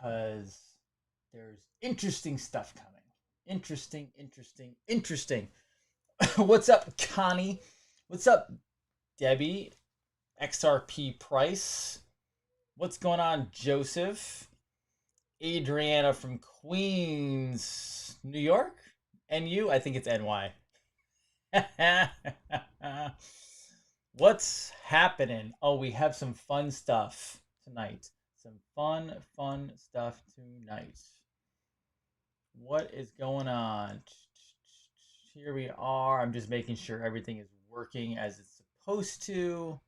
because there's interesting stuff coming. Interesting. What's up, Connie? What's up, Debbie? XRP Price. What's going on, Joseph? Adriana from Queens, New York? NU? I think it's NY. What's happening? Oh, we have some fun stuff tonight. Some fun stuff tonight. What is going on? Here we are. I'm just making sure everything is working as it's supposed to.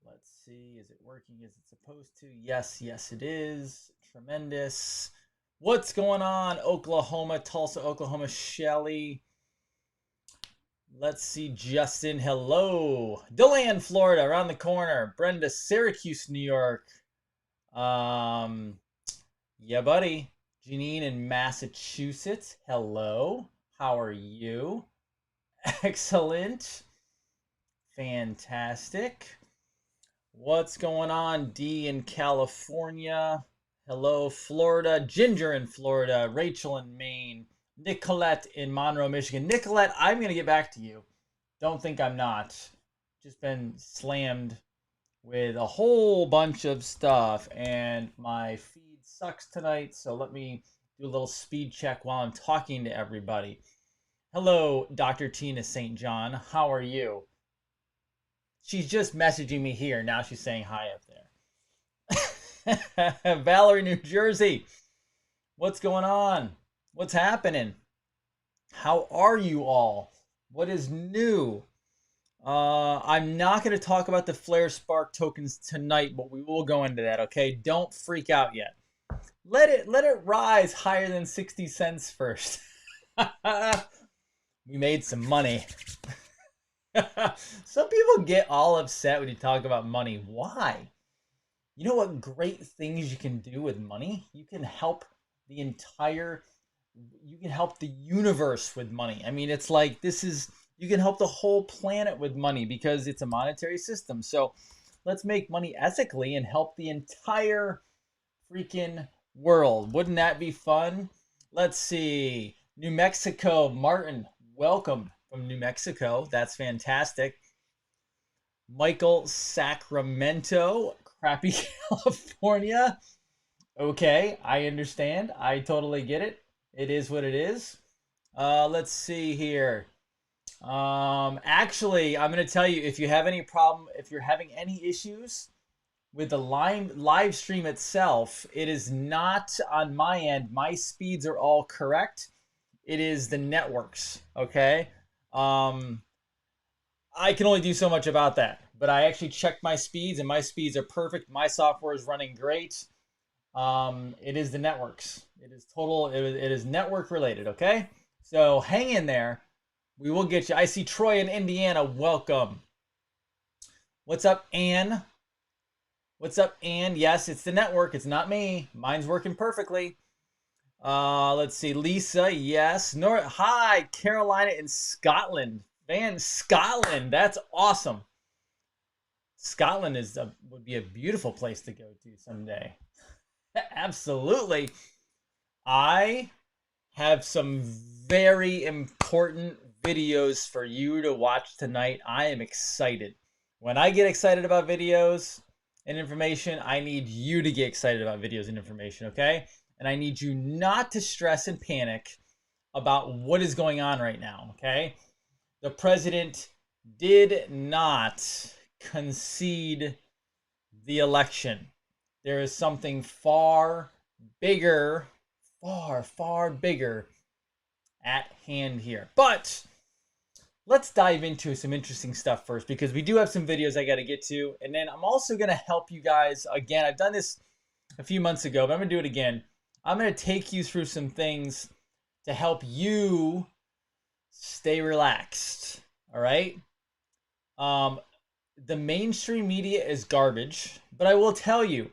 Let's see. Is it working as it's supposed to? Yes, it is. Tremendous. What's going on? Oklahoma, Tulsa, Oklahoma, Shelly. Let's see, Justin. Hello. DeLand, Florida, around the corner. Brenda, Syracuse, New York. Yeah, buddy. Janine in Massachusetts. Hello. How are you? Excellent. Fantastic. What's going on? D in California. Hello, Florida. Ginger in Florida. Rachel in Maine. Nicolette in Monroe, Michigan. Nicolette, I'm going to get back to you. Don't think I'm not. Just been slammed with a whole bunch of stuff, and my feed sucks tonight, so let me do a little speed check while I'm talking to everybody. Hello, Dr. Tina St. John. How are you? She's just messaging me here. Now she's saying hi up there. Valerie, New Jersey. What's going on? What's happening? How are you all? What is new? I'm not going to talk about the Flare Spark tokens tonight, but we will go into that, okay? Don't freak out yet. Let it rise higher than 60 cents first. We made some money. Some people get all upset when you talk about money. Why? You know what great things you can do with money? You can help the universe with money. I mean, it's like you can help the whole planet with money because it's a monetary system. So let's make money ethically and help the entire freaking world. Wouldn't that be fun? Let's see. New Mexico, Martin, welcome from New Mexico. That's fantastic. Michael, Sacramento, crappy California. Okay, I understand. I totally get it. It is what it is. Let's see here. Actually, I'm going to tell you, if you have any problem, if you're having any issues with the live stream itself, it is not on my end. My speeds are all correct. It is the networks, okay? I can only do so much about that, but I actually checked my speeds, and my speeds are perfect. My software is running great. It is the networks. It is network related, okay? So hang in there. We will get you. I see Troy in Indiana. Welcome. What's up, Ann? What's up, Ann? Yes, it's the network. It's not me. Mine's working perfectly. Let's see. Lisa, yes. Hi, Carolina in Scotland. Man, Scotland. That's awesome. Scotland would be a beautiful place to go to someday. Absolutely. I have some very important videos for you to watch tonight. I am excited. When I get excited about videos and information, I need you to get excited about videos and information, okay? And I need you not to stress and panic about what is going on right now, okay? The president did not concede the election. There is something far bigger, far bigger at hand here. But let's dive into some interesting stuff first, because we do have some videos I got to get to. And then I'm also going to help you guys again. I've done this a few months ago, but I'm going to do it again. I'm going to take you through some things to help you stay relaxed. All right. The mainstream media is garbage, but I will tell you,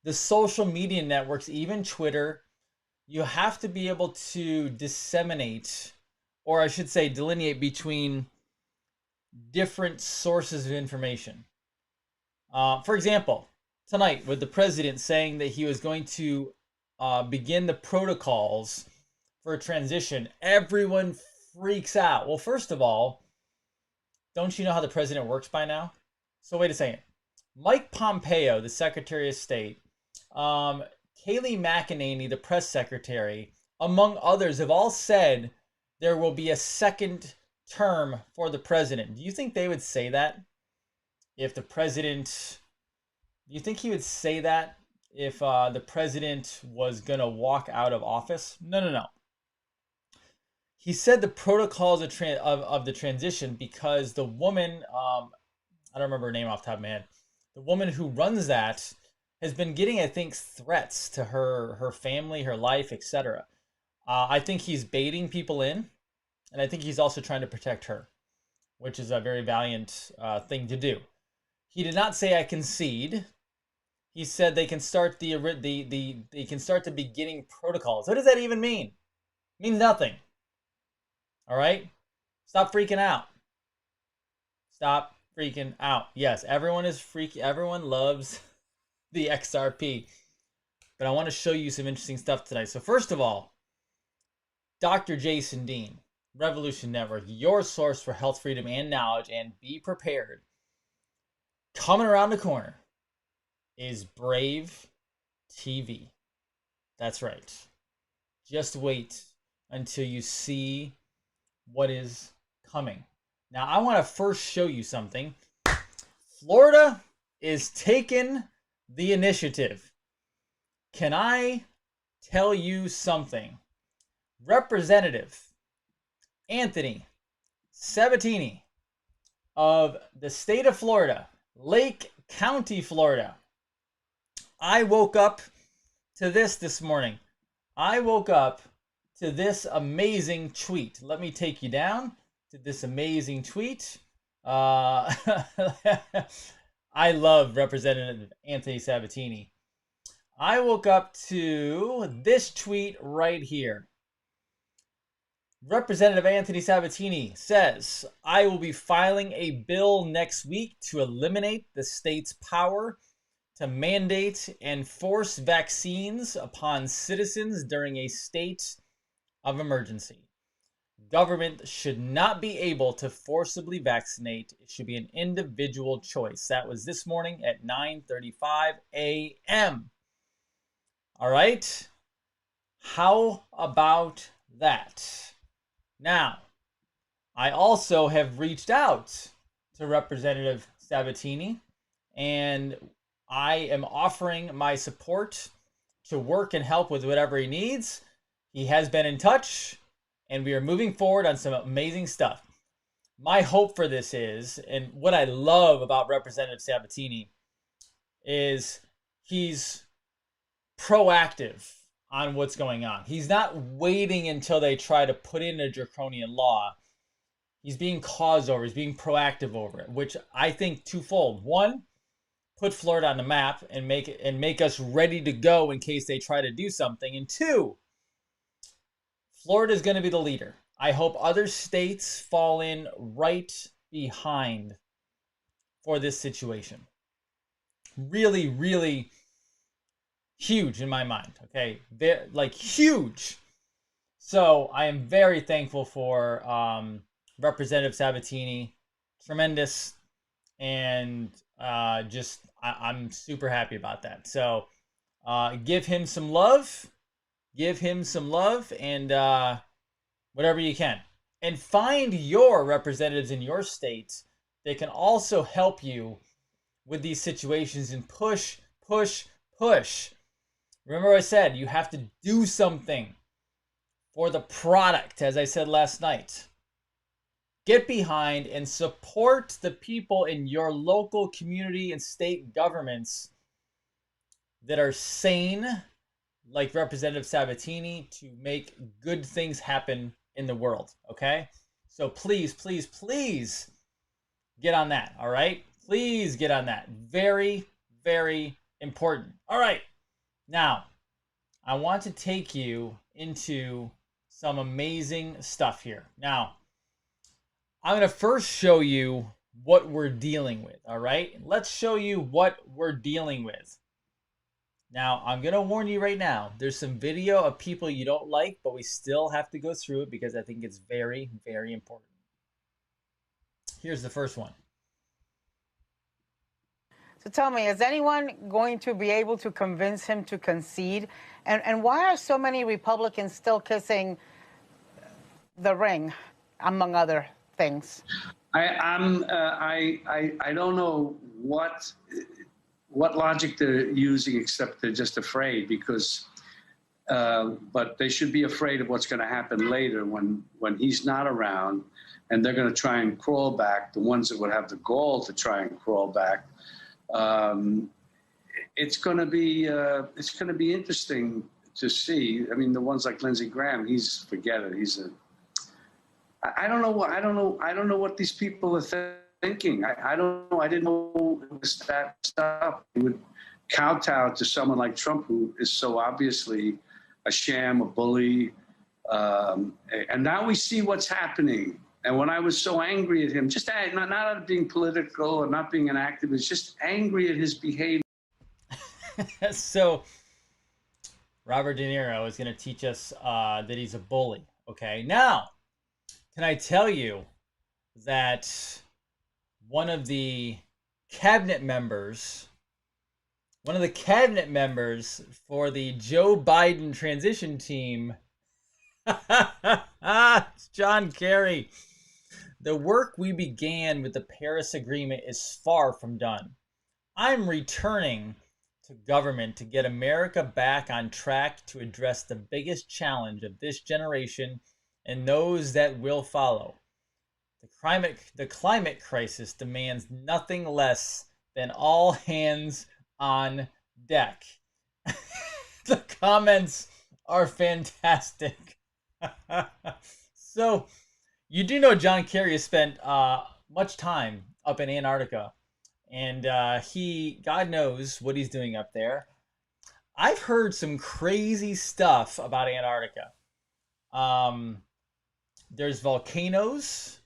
the social media networks, even Twitter, you have to be able to disseminate, or I should say delineate between different sources of information. For example, tonight with the president saying that he was going to begin the protocols for a transition, everyone freaks out. Well, first of all, don't you know how the president works by now? So wait a second. Mike Pompeo, the Secretary of State, Kayleigh McEnany, the press secretary, among others, have all said there will be a second term for the president. Do you think they would say that if the president... Do you think he would say that if the president was going to walk out of office? No. He said the protocols of the transition because the woman, I don't remember her name off the top of my head, the woman who runs that has been getting, I think, threats to her family, her life, etc. I think he's baiting people in, and I think he's also trying to protect her, which is a very valiant thing to do. He did not say I concede. He said they can start the beginning protocols. What does that even mean? It means nothing. All right? Stop freaking out. Stop freaking out. Yes, everyone is everyone loves the XRP. But I want to show you some interesting stuff tonight. So first of all, Dr. Jason Dean, Revolution Network, your source for health, freedom, and knowledge, and be prepared. Coming around the corner is Brave TV. That's right. Just wait until you see what is coming. Now, I want to first show you something. Florida is taking the initiative. Can I tell you something? Representative Anthony Sabatini of the state of Florida, Lake County, Florida. I woke up to this morning. I woke up to this amazing tweet. Let me take you down to this amazing tweet. I love Representative Anthony Sabatini. I woke up to this tweet right here. Representative Anthony Sabatini says, I will be filing a bill next week to eliminate the state's power to mandate and force vaccines upon citizens during a state of emergency. Government should not be able to forcibly vaccinate. It should be an individual choice. That was this morning at 9:35 a.m. All right? How about that? Now, I also have reached out to Representative Sabatini, and I am offering my support to work and help with whatever he needs. He has been in touch, and we are moving forward on some amazing stuff. My hope for this is, and what I love about Representative Sabatini, is he's proactive on what's going on. He's not waiting until they try to put in a draconian law. He's being caused over. He's being proactive over it, which I think twofold. One, put Florida on the map and make us ready to go in case they try to do something. And two, Florida is going to be the leader. I hope other states fall in right behind for this situation. Really, really huge in my mind, okay? Like huge. So I am very thankful for Representative Sabatini. Tremendous. And I'm super happy about that. So give him some love. Give him some love and whatever you can. And find your representatives in your state that can also help you with these situations and push. Remember what I said, you have to do something for the product, as I said last night. Get behind and support the people in your local community and state governments that are sane, like Representative Sabatini, to make good things happen in the world, okay? So please, please, please get on that, all right? Please get on that. Very, very important. All right. Now, I want to take you into some amazing stuff here. Now, I'm going to first show you what we're dealing with, all right? Let's show you what we're dealing with. Now, I'm going to warn you right now. There's some video of people you don't like, but we still have to go through it because I think it's very, very important. Here's the first one. So tell me, is anyone going to be able to convince him to concede? And why are so many Republicans still kissing the ring, among other things? I don't know what logic they're using, except they're just afraid because. But they should be afraid of what's going to happen later when he's not around, and they're going to try and crawl back. The ones that would have the gall to try and crawl back. It's going to be interesting to see. I mean, the ones like Lindsey Graham, forget it. I don't know what these people are thinking. I don't know. I didn't know it was that stuff. He would kowtow to someone like Trump, who is so obviously a sham, a bully. And now we see what's happening. And when I was so angry at him, just not out of being political or not being an activist, just angry at his behavior. So Robert De Niro is going to teach us that he's a bully. Okay, now, can I tell you that one of the cabinet members for the Joe Biden transition team, it's John Kerry. The work we began with the Paris Agreement is far from done. I'm returning to government to get America back on track to address the biggest challenge of this generation and those that will follow. The climate crisis demands nothing less than all hands on deck. The comments are fantastic. So, you do know John Kerry has spent much time up in Antarctica, and God knows what he's doing up there. I've heard some crazy stuff about Antarctica. There's volcanoes.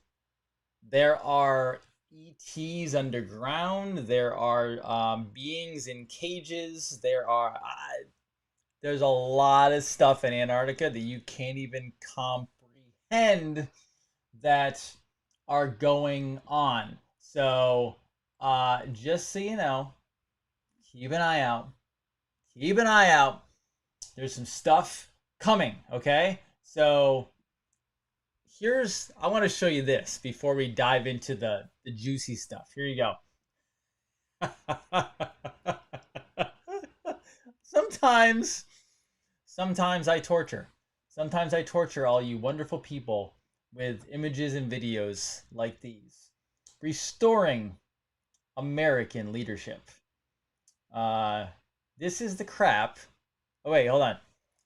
There are ETs underground. There are beings in cages. There's a lot of stuff in Antarctica that you can't even comprehend that are going on. So just so you know, keep an eye out. Keep an eye out. There's some stuff coming, okay? So I want to show you this before we dive into the juicy stuff. Here you go. Sometimes I torture. Sometimes I torture all you wonderful people with images and videos like these. Restoring American leadership. This is the crap. Oh, wait, hold on.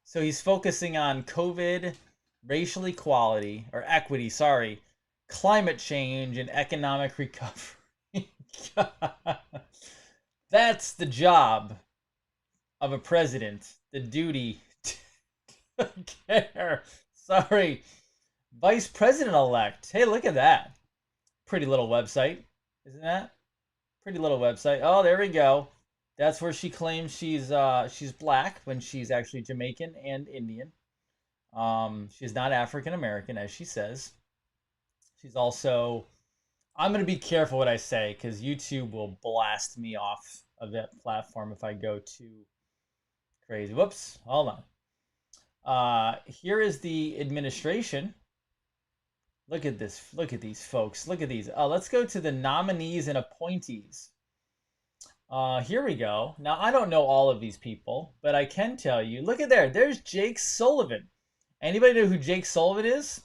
So he's focusing on COVID, racial equality, or equity, sorry, climate change, and economic recovery. That's the job of a president. The duty to care. Sorry. Vice President-elect. Hey, look at that. Pretty little website, isn't that? Pretty little website. Oh, there we go. That's where she claims she's black when she's actually Jamaican and Indian. She's not African American, as she says. She's also, I'm going to be careful what I say because YouTube will blast me off of that platform if I go too crazy. Whoops, hold on. Here is the administration. Look at this. Look at these folks. Look at these. Let's go to the nominees and appointees. Here we go. Now, I don't know all of these people, but I can tell you. Look at there. There's Jake Sullivan. Anybody know who Jake Sullivan is?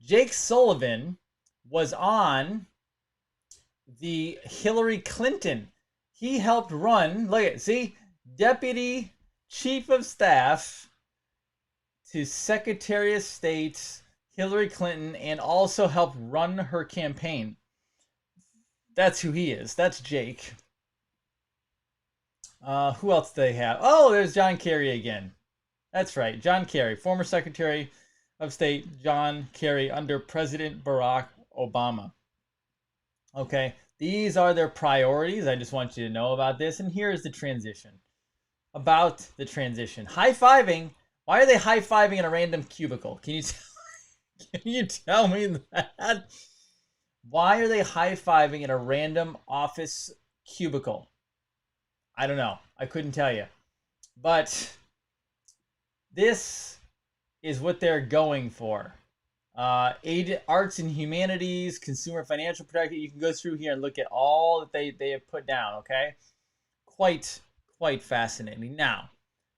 Jake Sullivan was on the Hillary Clinton. He helped run, look at, see, Deputy Chief of Staff to Secretary of State Hillary Clinton, and also helped run her campaign. That's who he is. That's Jake. Who else do they have? Oh, there's John Kerry again. That's right, John Kerry, former Secretary of State John Kerry under President Barack Obama. Okay, these are their priorities. I just want you to know about this. And here's the transition. about the transition. High-fiving. Why are they high-fiving in a random cubicle? Can you tell me that? Why are they high-fiving in a random office cubicle? I don't know. I couldn't tell you. But this is what they're going for. Aid, arts and humanities, consumer financial protection. You can go through here and look at all that they have put down, okay? Quite fascinating. Now,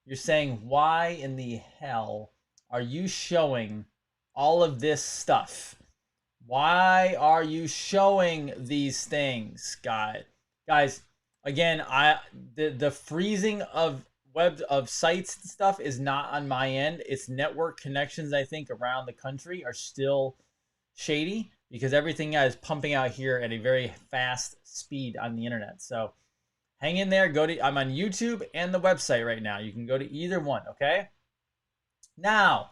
you're saying, why in the hell are you showing all of this stuff? Why are you showing these things, guys? Again, the freezing of sites and stuff is not on my end. It's network connections, I think, around the country are still shady because everything is pumping out here at a very fast speed on the internet. So hang in there. I'm on YouTube and the website right now. You can go to either one, okay? Now,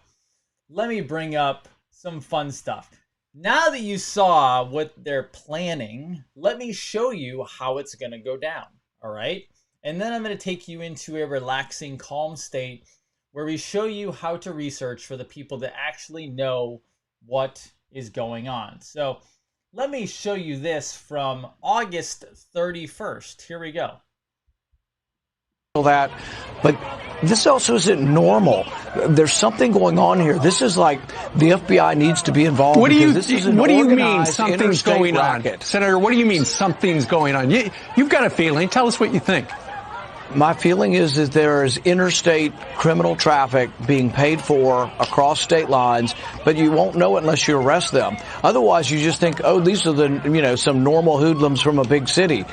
let me bring up some fun stuff. Now that you saw what they're planning, let me show you how it's going to go down, all right? And then I'm going to take you into a relaxing, calm state where we show you how to research for the people that actually know what is going on. So let me show you this from August 31st. Here we go. That, but this also isn't normal. There's something going on here. This is like the FBI needs to be involved. What do you mean something's going racket. on, Senator? What do you mean something's going on? You've got a feeling. Tell us what you think. My feeling is that there is interstate criminal traffic being paid for across state lines, but you won't know it unless you arrest them. Otherwise, you just think, oh, these are the, some normal hoodlums from a big city.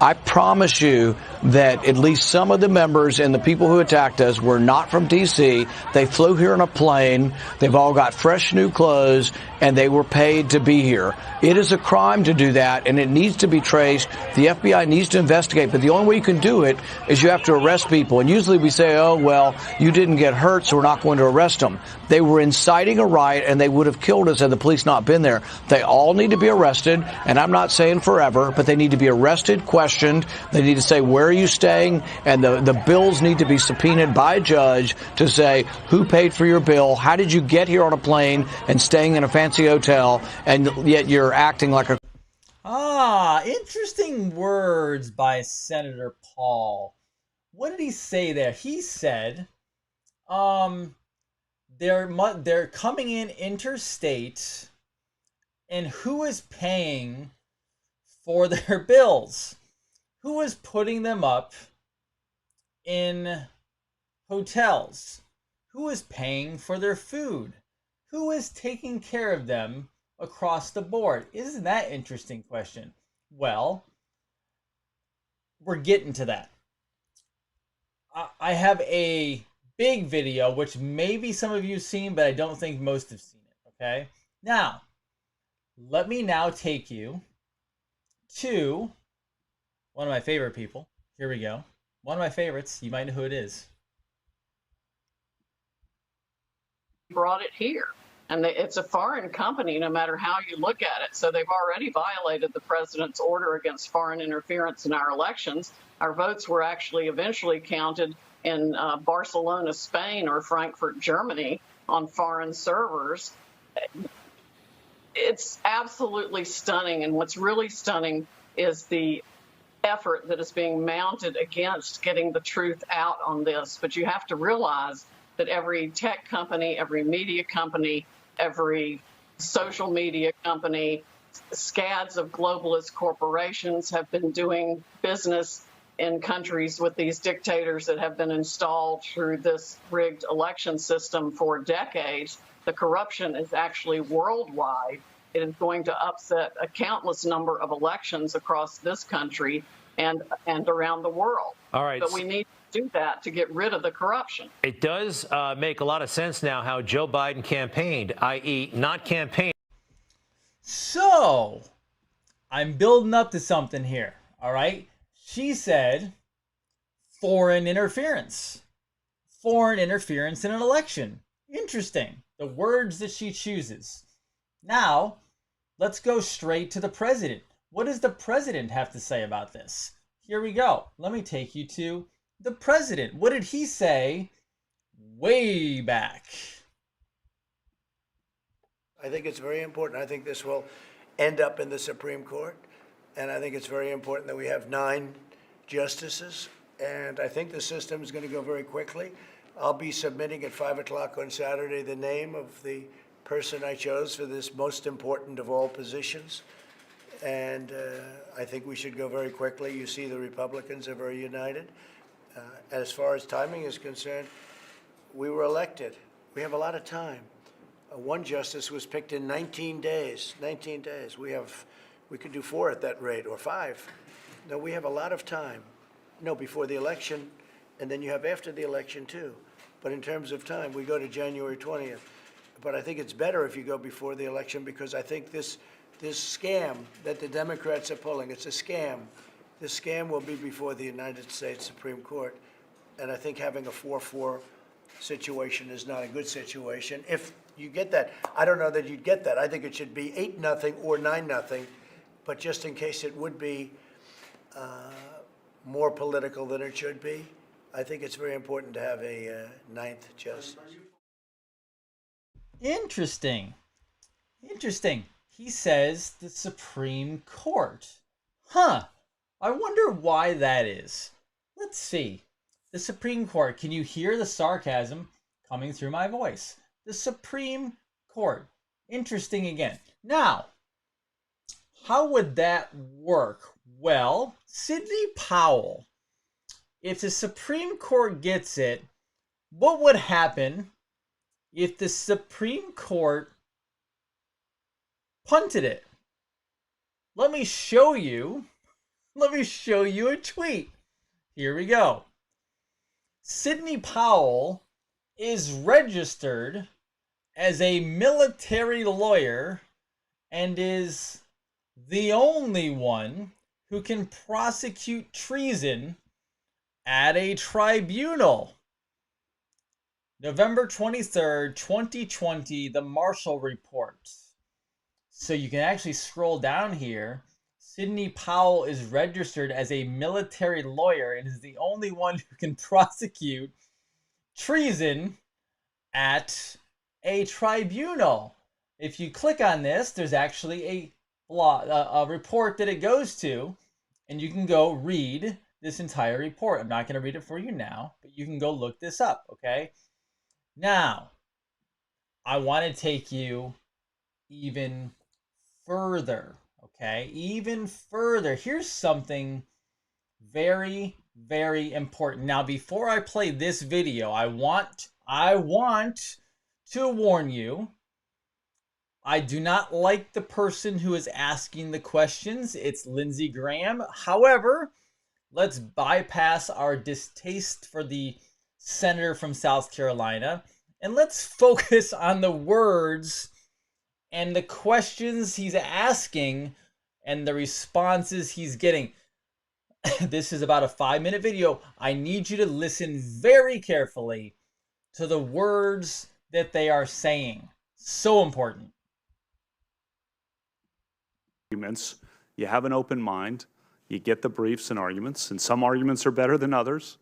I promise you that at least some of the members and the people who attacked us were not from D.C. They flew here on a plane. They've all got fresh new clothes, and they were paid to be here. It is a crime to do that, and it needs to be traced. The FBI needs to investigate, but the only way you can do it is you have to arrest people. And usually we say, oh, well, you didn't get hurt, so we're not going to arrest them. They were inciting a riot, and they would have killed us had the police not been there. They all need to be arrested, and I'm not saying forever, but they need to be arrested, questioned. They need to say, where are you staying? And the bills need to be subpoenaed by a judge to say, who paid for your bill? How did you get here on a plane and staying in a fancy hotel, and yet you're acting like a... Interesting words by Senator Paul. What did he say there? He said, they're coming in interstate, and who is paying for their bills? Who is putting them up in hotels? Who is paying for their food? Who is taking care of them across the board? Isn't that an interesting question? Well, we're getting to that. I have a big video, which maybe some of you have seen, but I don't think most have seen it, okay? Now, let me now take you to one of my favorite people. Here we go. One of my favorites. You might know who it is. Brought it here. And it's a foreign company, no matter how you look at it. So they've already violated the president's order against foreign interference in our elections. Our votes were actually eventually counted in Barcelona, Spain, or Frankfurt, Germany, on foreign servers. It's absolutely stunning. And what's really stunning is the effort that is being mounted against getting the truth out on this. But you have to realize that every tech company, every media company, every social media company, scads of globalist corporations have been doing business in countries with these dictators that have been installed through this rigged election system for decades. The corruption is actually worldwide. It is going to upset a countless number of elections across this country and around the world. All right. But we need to do that to get rid of the corruption. It does make a lot of sense now how Joe Biden campaigned, i.e. not campaigned. So, I'm building up to something here, all right? She said foreign interference. Foreign interference in an election. Interesting. The words that she chooses. Now, let's go straight to the president. What does the president have to say about this? Here we go. Let me take you to the president. What did he say way back? I think it's very important. I think this will end up in the Supreme Court. And I think it's very important that we have 9 justices. And I think the system is going to go very quickly. I'll be submitting at 5 o'clock on Saturday the name of the person I chose for this most important of all positions. And I think we should go very quickly. You see the Republicans are very united. As far as timing is concerned, we were elected. We have a lot of time. One justice was picked in 19 days. 19 days. We could do 4 at that rate, or 5. No, we have a lot of time. No, before the election, and then you have after the election too. But in terms of time, we go to January 20th. But I think it's better if you go before the election, because I think this scam that the Democrats are pulling, it's a scam. This scam will be before the United States Supreme Court. And I think having a 4-4 situation is not a good situation. If you get that, I don't know that you'd get that. I think it should be 8-0 or 9-0. But just in case it would be more political than it should be, I think it's very important to have a 9th justice. Interesting. Interesting. He says the Supreme Court. Huh. I wonder why that is. Let's see. The Supreme Court. Can you hear the sarcasm coming through my voice? The Supreme Court. Interesting again. Now, how would that work? Well, Sidney Powell, if the Supreme Court gets it, what would happen if the Supreme Court punted it? Let me show you a tweet. Here we go. Sidney Powell is registered as a military lawyer and is the only one who can prosecute treason at a tribunal. November 23rd, 2020, the Marshall Report. So you can actually scroll down here. Sidney Powell is registered as a military lawyer and is the only one who can prosecute treason at a tribunal. If you click on this, there's actually a report that it goes to, and you can go read this entire report. I'm not going to read it for you now, but you can go look this up, okay? Now, I want to take you even further, okay? Even further. Here's something very, very important. Now, before I play this video, I want to warn you, I do not like the person who is asking the questions. It's Lindsey Graham. However, let's bypass our distaste for the senator from South Carolina, and let's focus on the words and the questions he's asking and the responses he's getting. This is about a 5-minute video. I need you to listen very carefully to the words that they are saying. So important. You have an open mind. You get the briefs and arguments, and some arguments are better than others.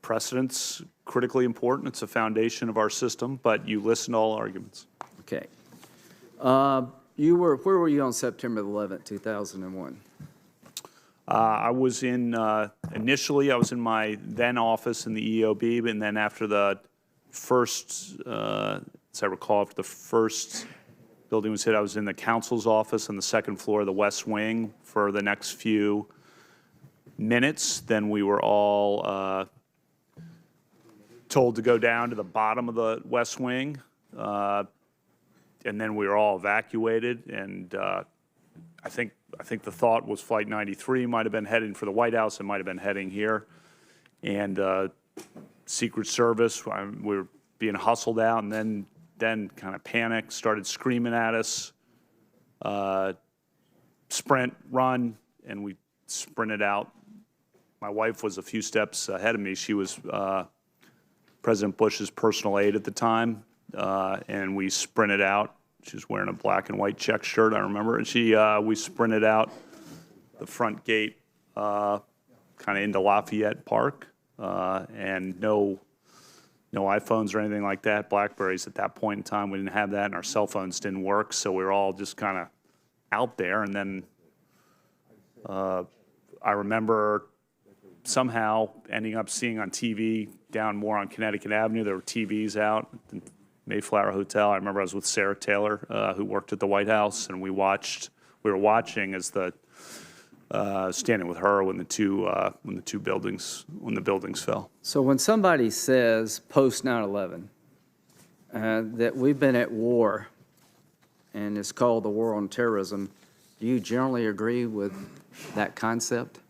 Precedent's critically important. It's a foundation of our system, but you listen to all arguments. Okay. Where were you on September 11th, 2001? I was initially I was in my then office in the EOB, and then after the first, as I recall, after the first building was hit, I was in the council's office on the second floor of the West Wing for the next few minutes. Then we were all told to go down to the bottom of the West Wing, and then we were all evacuated. And I think the thought was Flight 93 might have been heading for the White House. It might have been heading here. And Secret Service, we were being hustled out, and then kind of panicked, started screaming at us, sprint, run, and we sprinted out. My wife was a few steps ahead of me. She was President Bush's personal aide at the time, and we sprinted out. She was wearing a black and white check shirt, I remember. And we sprinted out the front gate, kind of into Lafayette Park, and no iPhones or anything like that. BlackBerries at that point in time, we didn't have that, and our cell phones didn't work, so we were all just kind of out there. And then I remember somehow ending up seeing on TV down more on Connecticut Avenue, there were TVs out at the Mayflower Hotel. I remember I was with Sarah Taylor, who worked at the White House, and we were watching as standing with her when the buildings fell. So when somebody says post 9/11 that we've been at war, and it's called the war on terrorism, do you generally agree with that concept?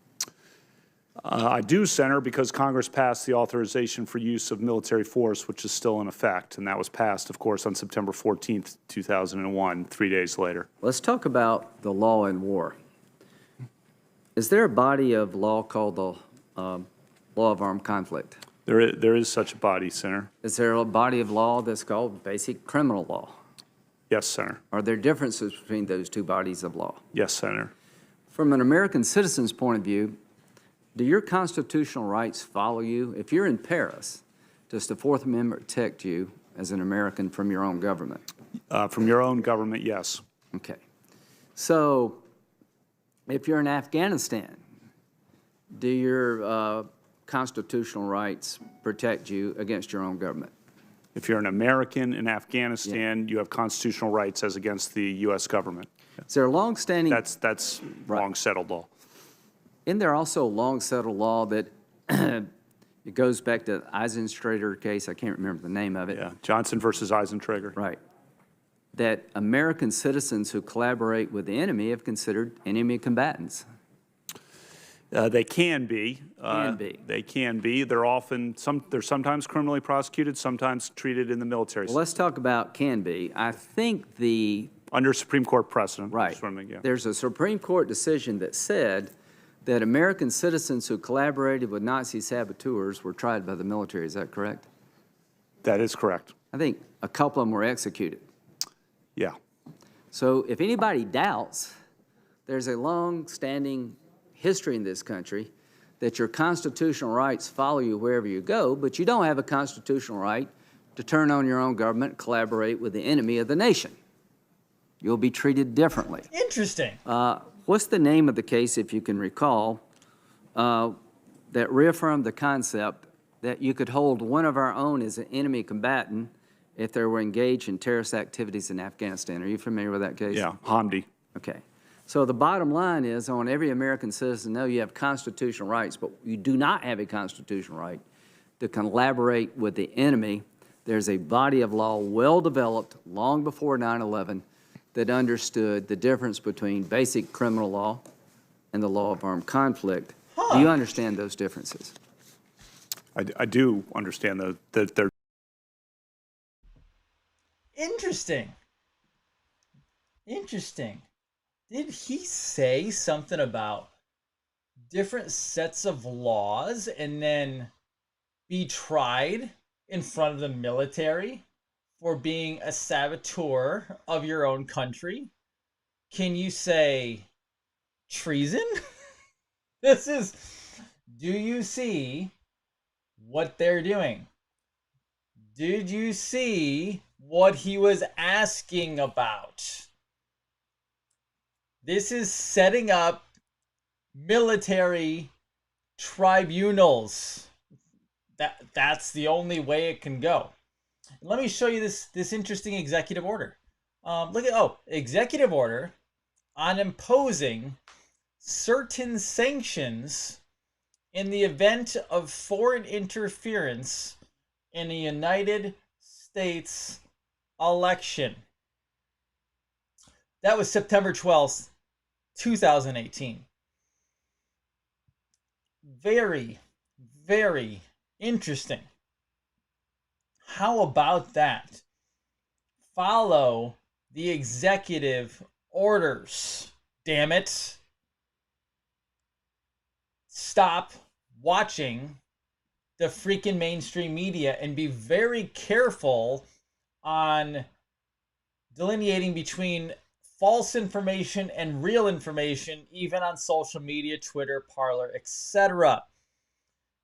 I do, Senator, because Congress passed the authorization for use of military force, which is still in effect, and that was passed, of course, on September 14th, 2001, 3 days later. Let's talk about the law in war. Is there a body of law called the law of armed conflict? There is such a body, Senator. Is there a body of law that's called basic criminal law? Yes, Senator. Are there differences between those two bodies of law? Yes, Senator. From an American citizen's point of view, do your constitutional rights follow you? If you're in Paris, does the Fourth Amendment protect you as an American from your own government? From your own government, yes. Okay. So if you're in Afghanistan, do your constitutional rights protect you against your own government? If you're an American in Afghanistan, you have constitutional rights as against the U.S. government. Is there a long-standing... That's long-settled law. Isn't there also a long-settled law that it goes back to the Eisentrager case? I can't remember the name of it. Yeah, Johnson versus Eisentrager. Right. That American citizens who collaborate with the enemy have considered enemy combatants. They can be. They can be. They're sometimes criminally prosecuted, sometimes treated in the military. Well, let's talk about can be. I think under Supreme Court precedent. Right. Yeah. There's a Supreme Court decision that said that American citizens who collaborated with Nazi saboteurs were tried by the military. Is that correct? That is correct. I think a couple of them were executed. Yeah. So if anybody doubts, there's a long-standing history in this country that your constitutional rights follow you wherever you go, but you don't have a constitutional right to turn on your own government and collaborate with the enemy of the nation. You'll be treated differently. Interesting. What's the name of the case, if you can recall, that reaffirmed the concept that you could hold one of our own as an enemy combatant if they were engaged in terrorist activities in Afghanistan? Are you familiar with that case? Yeah, Hamdi. Okay. So the bottom line is, I want every American citizen to know you have constitutional rights, but you do not have a constitutional right to collaborate with the enemy. There's a body of law well-developed long before 9/11 that understood the difference between basic criminal law and the law of armed conflict. Do you understand those differences? I do understand that they're... Interesting. Did he say something about different sets of laws and then be tried in front of the military for being a saboteur of your own country? Can you say treason? Do you see what they're doing? Did you see what he was asking about? This is setting up military tribunals. That's the only way it can go. Let me show you this interesting executive order. Executive order on imposing certain sanctions in the event of foreign interference in a United States election. That was September 12th, 2018. Very, very interesting. How about that? Follow the executive orders. Damn it. Stop watching the freaking mainstream media and be very careful on delineating between false information and real information, even on social media, Twitter, Parler, etc.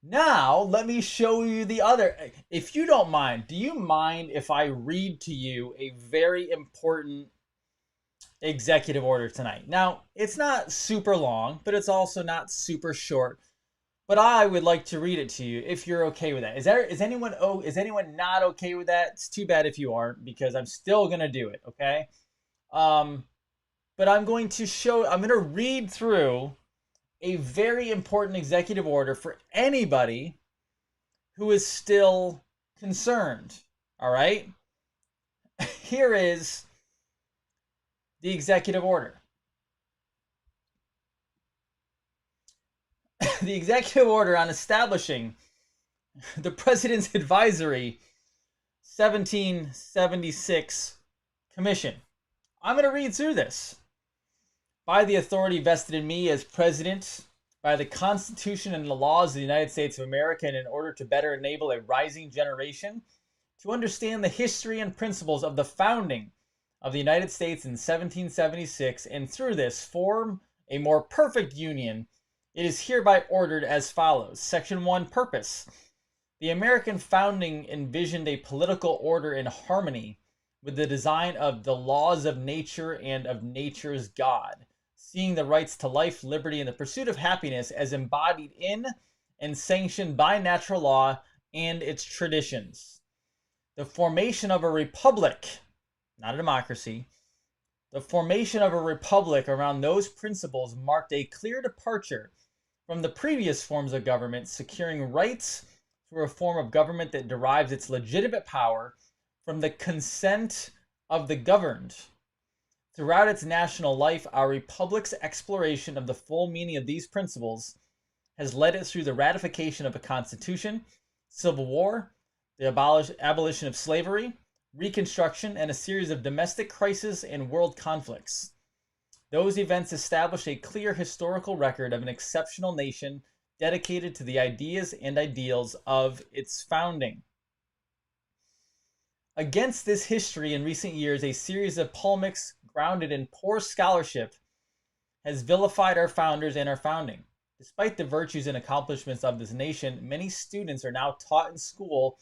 Now, let me show you the other. If you don't mind, do you mind if I read to you a very important executive order tonight? Now, it's not super long, but it's also not super short. But I would like to read it to you if you're okay with that. Is anyone not okay with that? It's too bad if you aren't, because I'm still gonna do it, okay? But I'm going to read through a very important executive order for anybody who is still concerned. All right? Here is the executive order. The executive order on establishing the President's Advisory 1776 Commission. I'm going to read through this. By the authority vested in me as President, by the Constitution and the laws of the United States of America, and in order to better enable a rising generation to understand the history and principles of the founding of the United States in 1776, and through this form a more perfect union, it is hereby ordered as follows. Section 1, Purpose. The American founding envisioned a political order in harmony with the design of the laws of nature and of nature's God, seeing the rights to life, liberty, and the pursuit of happiness as embodied in and sanctioned by natural law and its traditions. The formation of a republic, not a democracy, the formation of a republic around those principles marked a clear departure from the previous forms of government, securing rights through a form of government that derives its legitimate power from the consent of the governed. Throughout its national life, our republic's exploration of the full meaning of these principles has led it through the ratification of a constitution, civil war, the abolition of slavery, Reconstruction, and a series of domestic crises and world conflicts. Those events established a clear historical record of an exceptional nation dedicated to the ideas and ideals of its founding. Against this history in recent years, a series of polemics grounded in poor scholarship has vilified our founders and our founding. Despite the virtues and accomplishments of this nation, many students are now taught in school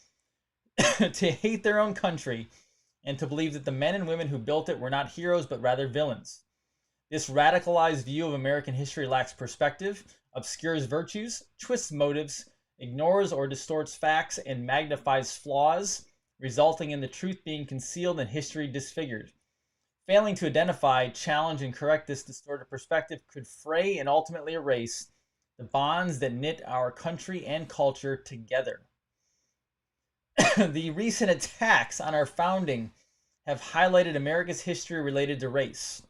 to hate their own country and to believe that the men and women who built it were not heroes but rather villains. This radicalized view of American history lacks perspective, obscures virtues, twists motives, ignores or distorts facts, and magnifies flaws, resulting in the truth being concealed and history disfigured. Failing to identify, challenge, and correct this distorted perspective could fray and ultimately erase the bonds that knit our country and culture together. The recent attacks on our founding have highlighted America's history related to race.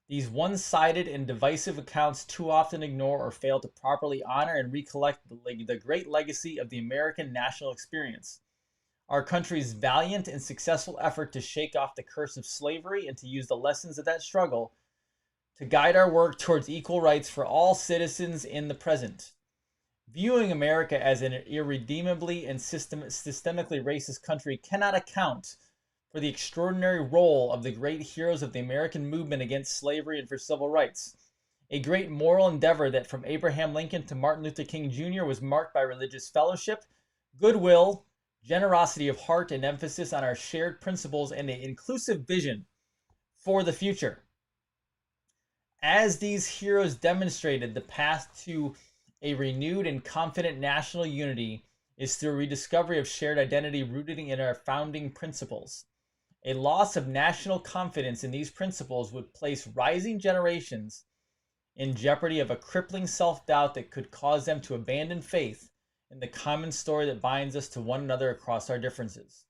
These one-sided and divisive accounts too often ignore or fail to properly honor and recollect the great legacy of the American national experience. Our country's valiant and successful effort to shake off the curse of slavery and to use the lessons of that struggle to guide our work towards equal rights for all citizens in the present. Viewing America as an irredeemably and systemically racist country cannot account for the extraordinary role of the great heroes of the American movement against slavery and for civil rights. A great moral endeavor that from Abraham Lincoln to Martin Luther King Jr. was marked by religious fellowship, goodwill, generosity of heart, and emphasis on our shared principles and an inclusive vision for the future. As these heroes demonstrated, the path to a renewed and confident national unity is through a rediscovery of shared identity rooted in our founding principles. A loss of national confidence in these principles would place rising generations in jeopardy of a crippling self-doubt that could cause them to abandon faith in the common story that binds us to one another across our differences.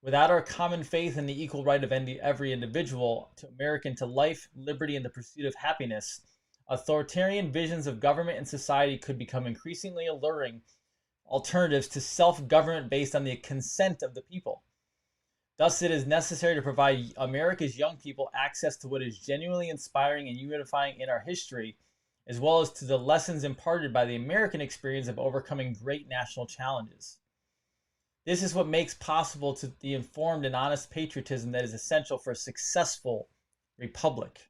Without our common faith in the equal right of every individual to American to life, liberty, and the pursuit of happiness, authoritarian visions of government and society could become increasingly alluring alternatives to self-government based on the consent of the people. Thus, it is necessary to provide America's young people access to what is genuinely inspiring and unifying in our history, as well as to the lessons imparted by the American experience of overcoming great national challenges. This is what makes possible to the informed and honest patriotism that is essential for a successful republic.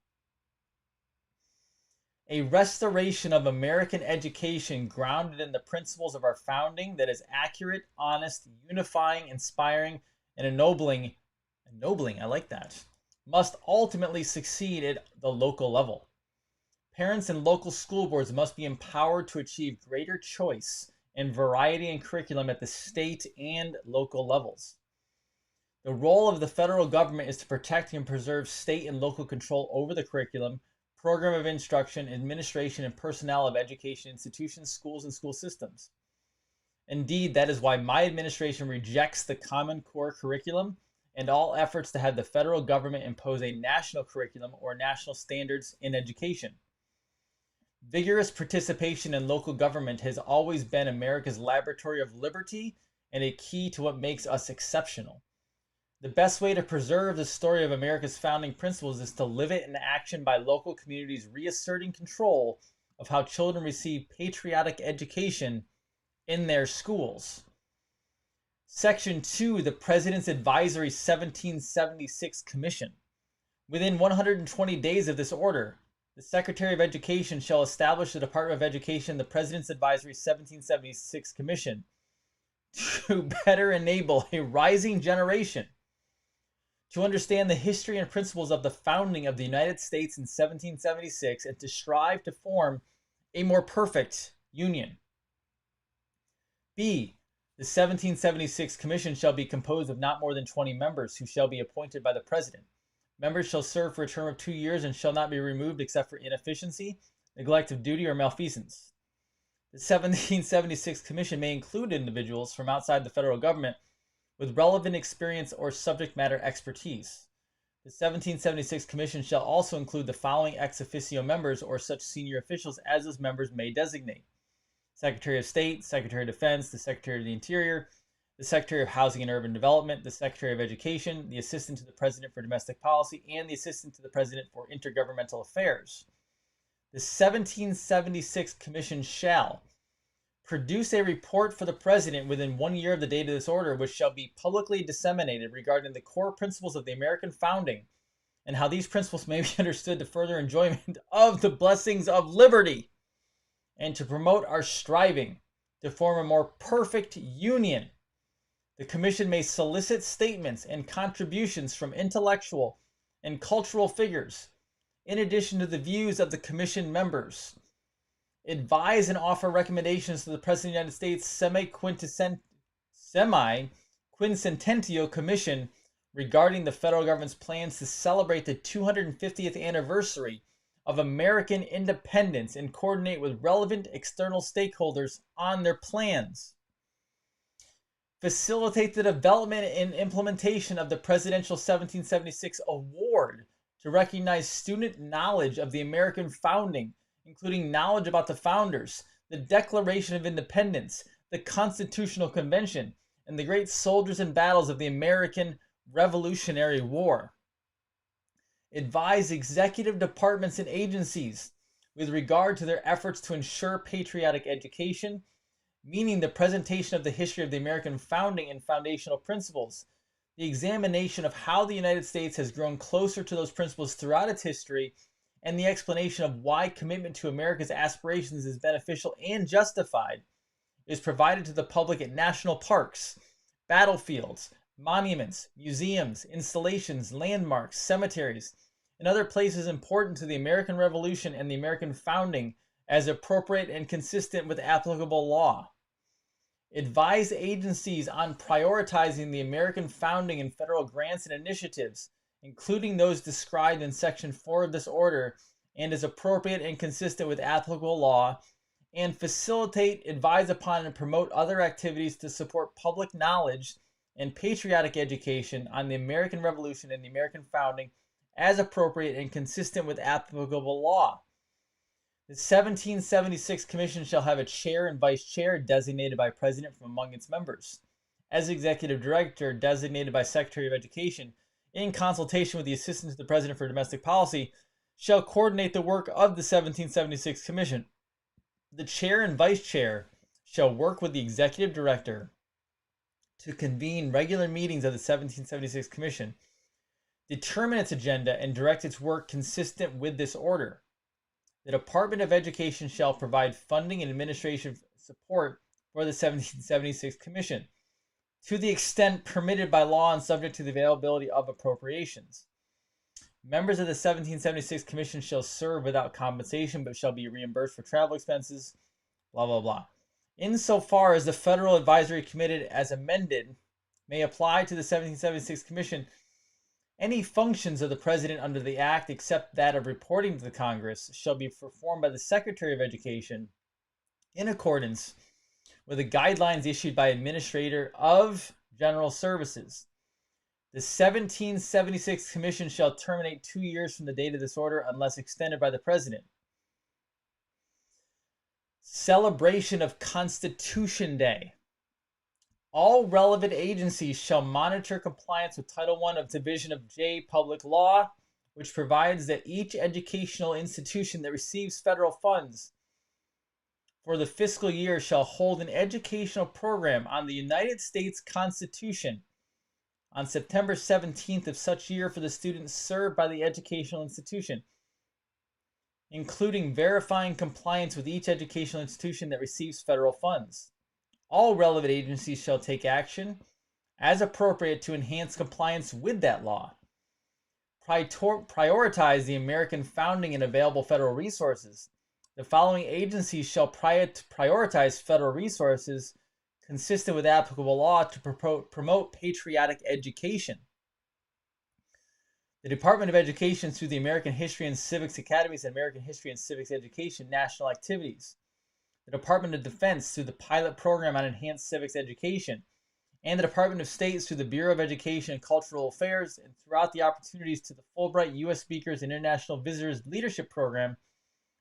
A restoration of American education grounded in the principles of our founding that is accurate, honest, unifying, inspiring, and ennobling, I like that, must ultimately succeed at the local level. Parents and local school boards must be empowered to achieve greater choice and variety in curriculum at the state and local levels. The role of the federal government is to protect and preserve state and local control over the curriculum, program of instruction, administration, and personnel of education institutions, schools, and school systems. Indeed, that is why my administration rejects the Common Core curriculum and all efforts to have the federal government impose a national curriculum or national standards in education. Vigorous participation in local government has always been America's laboratory of liberty and a key to what makes us exceptional. The best way to preserve the story of America's founding principles is to live it in action by local communities reasserting control of how children receive patriotic education in their schools. Section 2, the President's Advisory 1776 Commission. Within 120 days of this order, the Secretary of Education shall establish the Department of Education, the President's Advisory 1776 Commission, to better enable a rising generation to understand the history and principles of the founding of the United States in 1776 and to strive to form a more perfect union. B. The 1776 Commission shall be composed of not more than 20 members who shall be appointed by the President. Members shall serve for a term of 2 years and shall not be removed except for inefficiency, neglect of duty, or malfeasance. The 1776 Commission may include individuals from outside the federal government with relevant experience or subject matter expertise. The 1776 Commission shall also include the following ex officio members or such senior officials as those members may designate: Secretary of State, Secretary of Defense, the Secretary of the Interior, the Secretary of Housing and Urban Development, the Secretary of Education, the Assistant to the President for Domestic Policy, and the Assistant to the President for Intergovernmental Affairs. The 1776 Commission shall produce a report for the President within 1 year of the date of this order, which shall be publicly disseminated regarding the core principles of the American founding and how these principles may be understood to further enjoyment of the blessings of liberty and to promote our striving to form a more perfect union. The Commission may solicit statements and contributions from intellectual and cultural figures, in addition to the views of the Commission members. Advise and offer recommendations to the President of the United States semi-quincentennial Commission regarding the federal government's plans to celebrate the 250th anniversary of American independence and coordinate with relevant external stakeholders on their plans. Facilitate the development and implementation of the Presidential 1776 Award to recognize student knowledge of the American founding, including knowledge about the founders, the Declaration of Independence, the Constitutional Convention, and the great soldiers and battles of the American Revolutionary War. Advise executive departments and agencies with regard to their efforts to ensure patriotic education, meaning the presentation of the history of the American founding and foundational principles, the examination of how the United States has grown closer to those principles throughout its history, and the explanation of why commitment to America's aspirations is beneficial and justified is provided to the public at national parks, battlefields, monuments, museums, installations, landmarks, cemeteries, and other places important to the American Revolution and the American founding as appropriate and consistent with applicable law. Advise agencies on prioritizing the American founding and federal grants and initiatives, including those described in Section 4 of this order, and is appropriate and consistent with applicable law, and facilitate, advise upon, and promote other activities to support public knowledge and patriotic education on the American Revolution and the American founding as appropriate and consistent with applicable law. The 1776 Commission shall have a chair and vice chair designated by President from among its members. As executive director designated by Secretary of Education, in consultation with the Assistant to the President for Domestic Policy, shall coordinate the work of the 1776 Commission. The chair and vice chair shall work with the executive director to convene regular meetings of the 1776 Commission, determine its agenda, and direct its work consistent with this order. The Department of Education shall provide funding and administrative support for the 1776 Commission to the extent permitted by law and subject to the availability of appropriations. Members of the 1776 Commission shall serve without compensation, but shall be reimbursed for travel expenses, blah, blah, blah. Insofar as the Federal Advisory Committee, as amended, may apply to the 1776 Commission, any functions of the President under the Act, except that of reporting to the Congress, shall be performed by the Secretary of Education in accordance with the guidelines issued by Administrator of General Services. The 1776 Commission shall terminate 2 years from the date of this order unless extended by the President. Celebration of Constitution Day. All relevant agencies shall monitor compliance with Title I of Division of J Public Law, which provides that each educational institution that receives federal funds for the fiscal year shall hold an educational program on the United States Constitution on September 17th of such year for the students served by the educational institution, including verifying compliance with each educational institution that receives federal funds. All relevant agencies shall take action as appropriate to enhance compliance with that law. Prioritize the American founding and available federal resources. The following agencies shall prioritize federal resources consistent with applicable law to promote patriotic education. The Department of Education through the American History and Civics Academies and American History and Civics Education National Activities. The Department of Defense through the Pilot Program on Enhanced Civics Education. And the Department of State through the Bureau of Education and Cultural Affairs and throughout the opportunities to the Fulbright U.S. Speakers and International Visitors Leadership Program,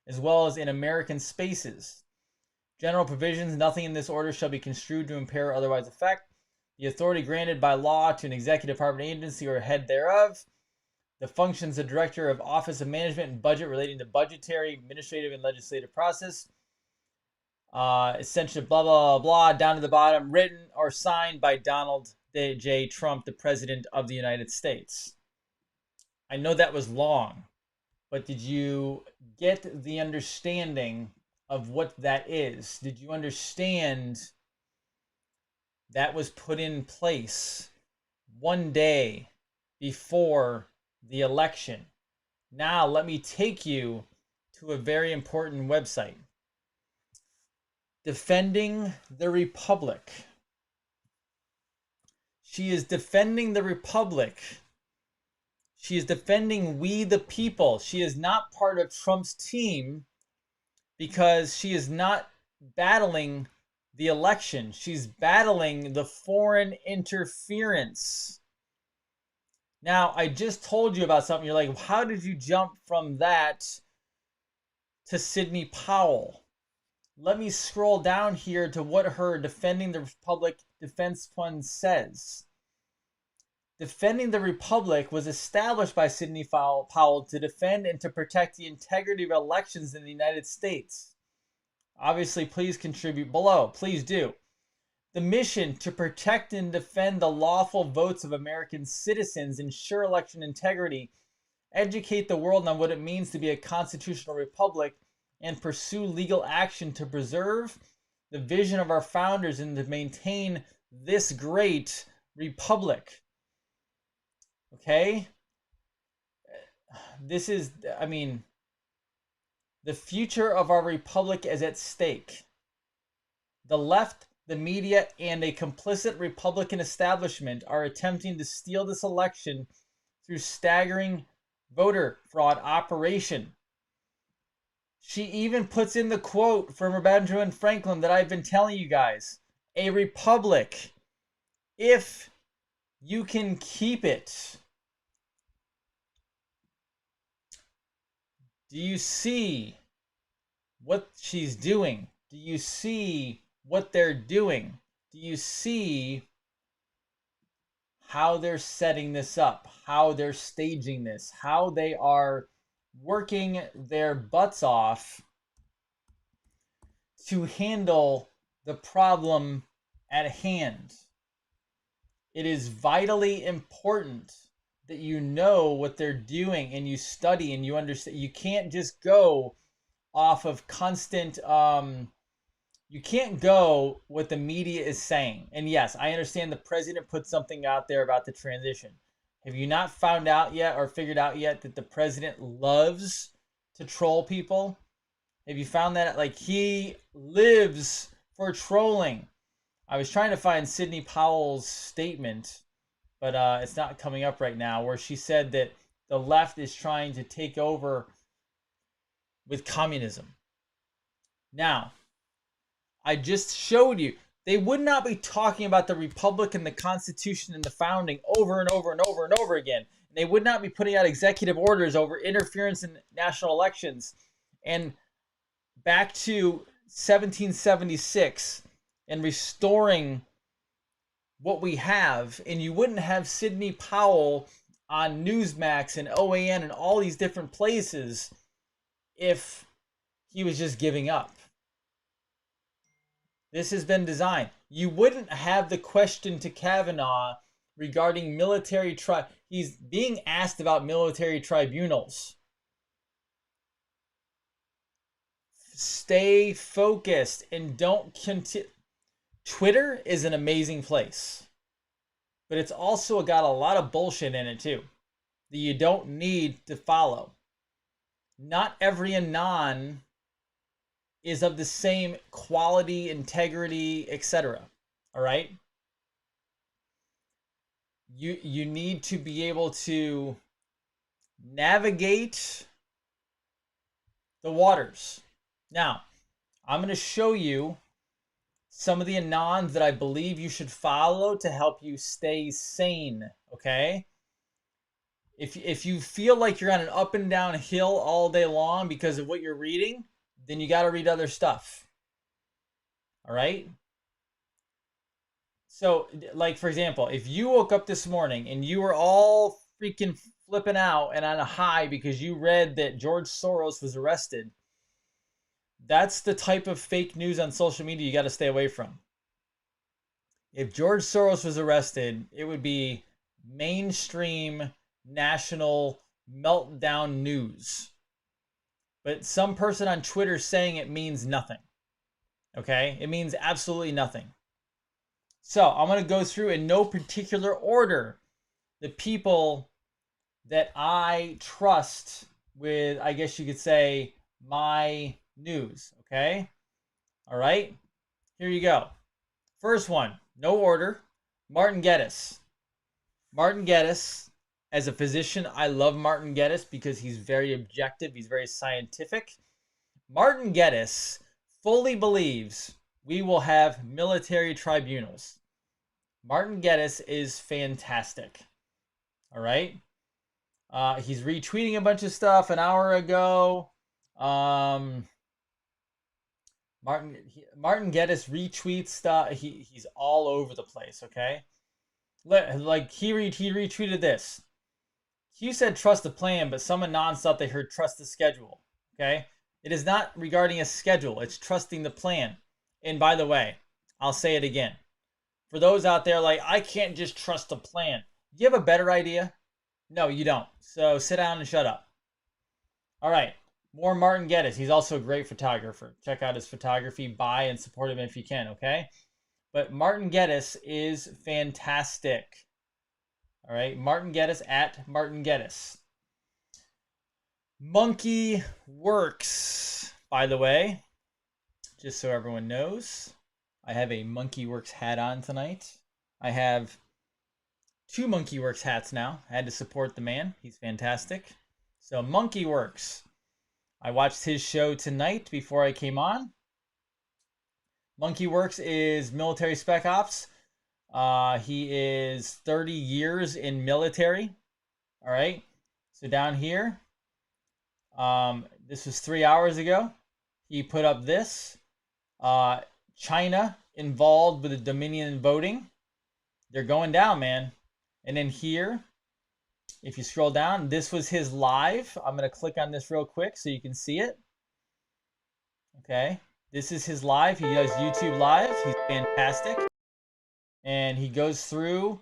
as well as in American Spaces. General provisions, nothing in this order shall be construed to impair or otherwise affect the authority granted by law to an executive department agency or head thereof, the functions of Director of Office of Management and Budget relating to budgetary, administrative, and legislative process, essentially blah, blah, blah, blah, down to the bottom, written or signed by Donald J. Trump, the President of the United States. I know that was long, but did you get the understanding of what that is? Did you understand that was put in place one day before the election? Now let me take you to a very important website. Defending the Republic. She is defending the Republic. She is defending we the people. She is not part of Trump's team because she is not battling the election. She's battling the foreign interference. Now, I just told you about something. You're like, how did you jump from that to Sidney Powell? Let me scroll down here to what her Defending the Republic Defense Fund says. Defending the Republic was established by Sidney Powell to defend and to protect the integrity of elections in the United States. Obviously, please contribute below. Please do. The mission to protect and defend the lawful votes of American citizens, ensure election integrity, educate the world on what it means to be a constitutional republic, and pursue legal action to preserve the vision of our founders and to maintain this great republic. Okay? This is, I mean, the future of our republic is at stake. The left, the media, and a complicit Republican establishment are attempting to steal this election through staggering voter fraud operation. She even puts in the quote from Benjamin Franklin that I've been telling you guys. A republic, if you can keep it. Do you see what she's doing? Do you see what they're doing? Do you see how they're setting this up? How they're staging this? How they are working their butts off to handle the problem at hand? It is vitally important that you know what they're doing and you study and you understand. You can't just go off of constant, you can't go what the media is saying. And yes, I understand the president put something out there about the transition. Have you not found out yet or figured out yet that the president loves to troll people? Have you found that? Like, he lives for trolling. I was trying to find Sidney Powell's statement, but it's not coming up right now, where she said that the left is trying to take over with communism. Now, I just showed you, they would not be talking about the Republic and the Constitution and the founding over and over and over and over again. They would not be putting out executive orders over interference in national elections and back to 1776 and restoring what we have. And you wouldn't have Sidney Powell on Newsmax and OAN and all these different places if he was just giving up. This has been designed. You wouldn't have the question to Kavanaugh regarding military he's being asked about military tribunals. Stay focused and don't continue. Twitter is an amazing place, but it's also got a lot of bullshit in it too that you don't need to follow. Not every anon is of the same quality, integrity, etc. All right? You need to be able to navigate the waters. Now, I'm going to show you some of the anons that I believe you should follow to help you stay sane, okay? If you feel like you're on an up and down hill all day long because of what you're reading, then you got to read other stuff. All right? So, like, for example, if you woke up this morning and you were all freaking flipping out and on a high because you read that George Soros was arrested, that's the type of fake news on social media you got to stay away from. If George Soros was arrested, it would be mainstream national meltdown news. But some person on Twitter saying it means nothing. Okay? It means absolutely nothing. So I'm going to go through in no particular order the people that I trust with, I guess you could say, my news. Okay? All right? Here you go. First one, no order, Martin Geddes. Martin Geddes, as a physician, I love Martin Geddes because he's very objective. He's very scientific. Martin Geddes fully believes we will have military tribunals. Martin Geddes is fantastic. All right? He's retweeting a bunch of stuff an hour ago. Martin Geddes retweets stuff. He's all over the place, okay? Like, he retweeted this. Hugh said trust the plan, but some anons thought they heard trust the schedule, okay? It is not regarding a schedule. It's trusting the plan. And by the way, I'll say it again. For those out there like, I can't just trust the plan. Do you have a better idea? No, you don't. So sit down and shut up. All right. More Martin Geddes. He's also a great photographer. Check out his photography. Buy and support him if you can, okay? But Martin Geddes is fantastic. All right, Martin Geddes at Martin Geddes. Monkey Works, by the way, just so everyone knows, I have a Monkey Works hat on tonight. I have 2 Monkey Works hats now. I had to support the man. He's fantastic. So Monkey Works. I watched his show tonight before I came on. Monkey Works is military spec ops. He is 30 years in military. All right. So down here, this was 3 hours ago. He put up this. China involved with the Dominion voting. They're going down, man. And then here, if you scroll down, this was his live. I'm going to click on this real quick so you can see it. Okay. This is his live. He does YouTube live. He's fantastic. And he goes through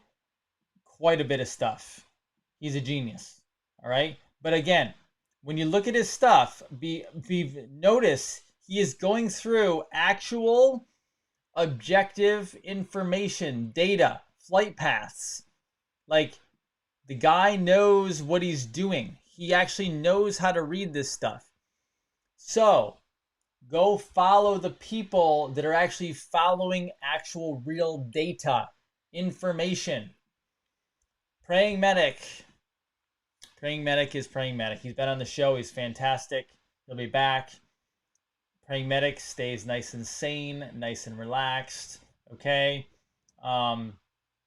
quite a bit of stuff. He's a genius. All right. But again, when you look at his stuff, notice he is going through actual objective information, data, flight paths. Like, the guy knows what he's doing. He actually knows how to read this stuff. So, go follow the people that are actually following actual real data, information. Praying Medic. Praying Medic is Praying Medic. He's been on the show. He's fantastic. He'll be back. Praying Medic stays nice and sane, nice and relaxed. Okay.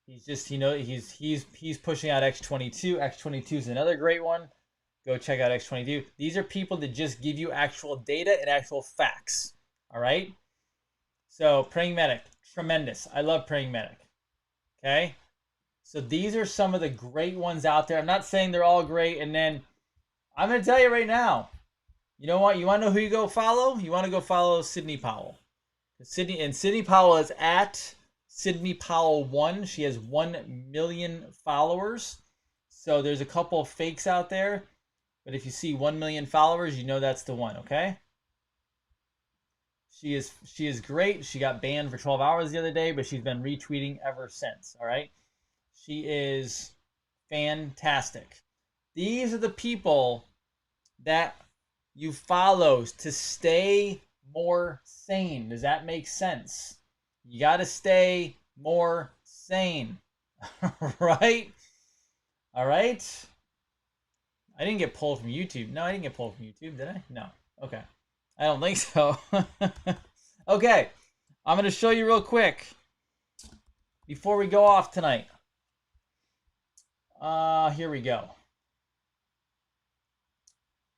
He's just, he's pushing out X22. X22 is another great one. Go check out X22. These are people that just give you actual data and actual facts. All right. So Praying Medic, tremendous. I love Praying Medic. Okay. So these are some of the great ones out there. I'm not saying they're all great. And then I'm going to tell you right now, you know what? You want to know who you go follow? You want to go follow Sydney Powell. Sydney Powell is at Sydney Powell 1. She has 1 million followers. So there's a couple of fakes out there. But if you see 1 million followers, you know that's the one, okay? She is great. She got banned for 12 hours the other day, but she's been retweeting ever since, all right? She is fantastic. These are the people that you follow to stay more sane. Does that make sense? You got to stay more sane, right? All right? I didn't get pulled from YouTube. No, I didn't get pulled from YouTube, did I? No. Okay. I don't think so. Okay. I'm going to show you real quick before we go off tonight. Here we go.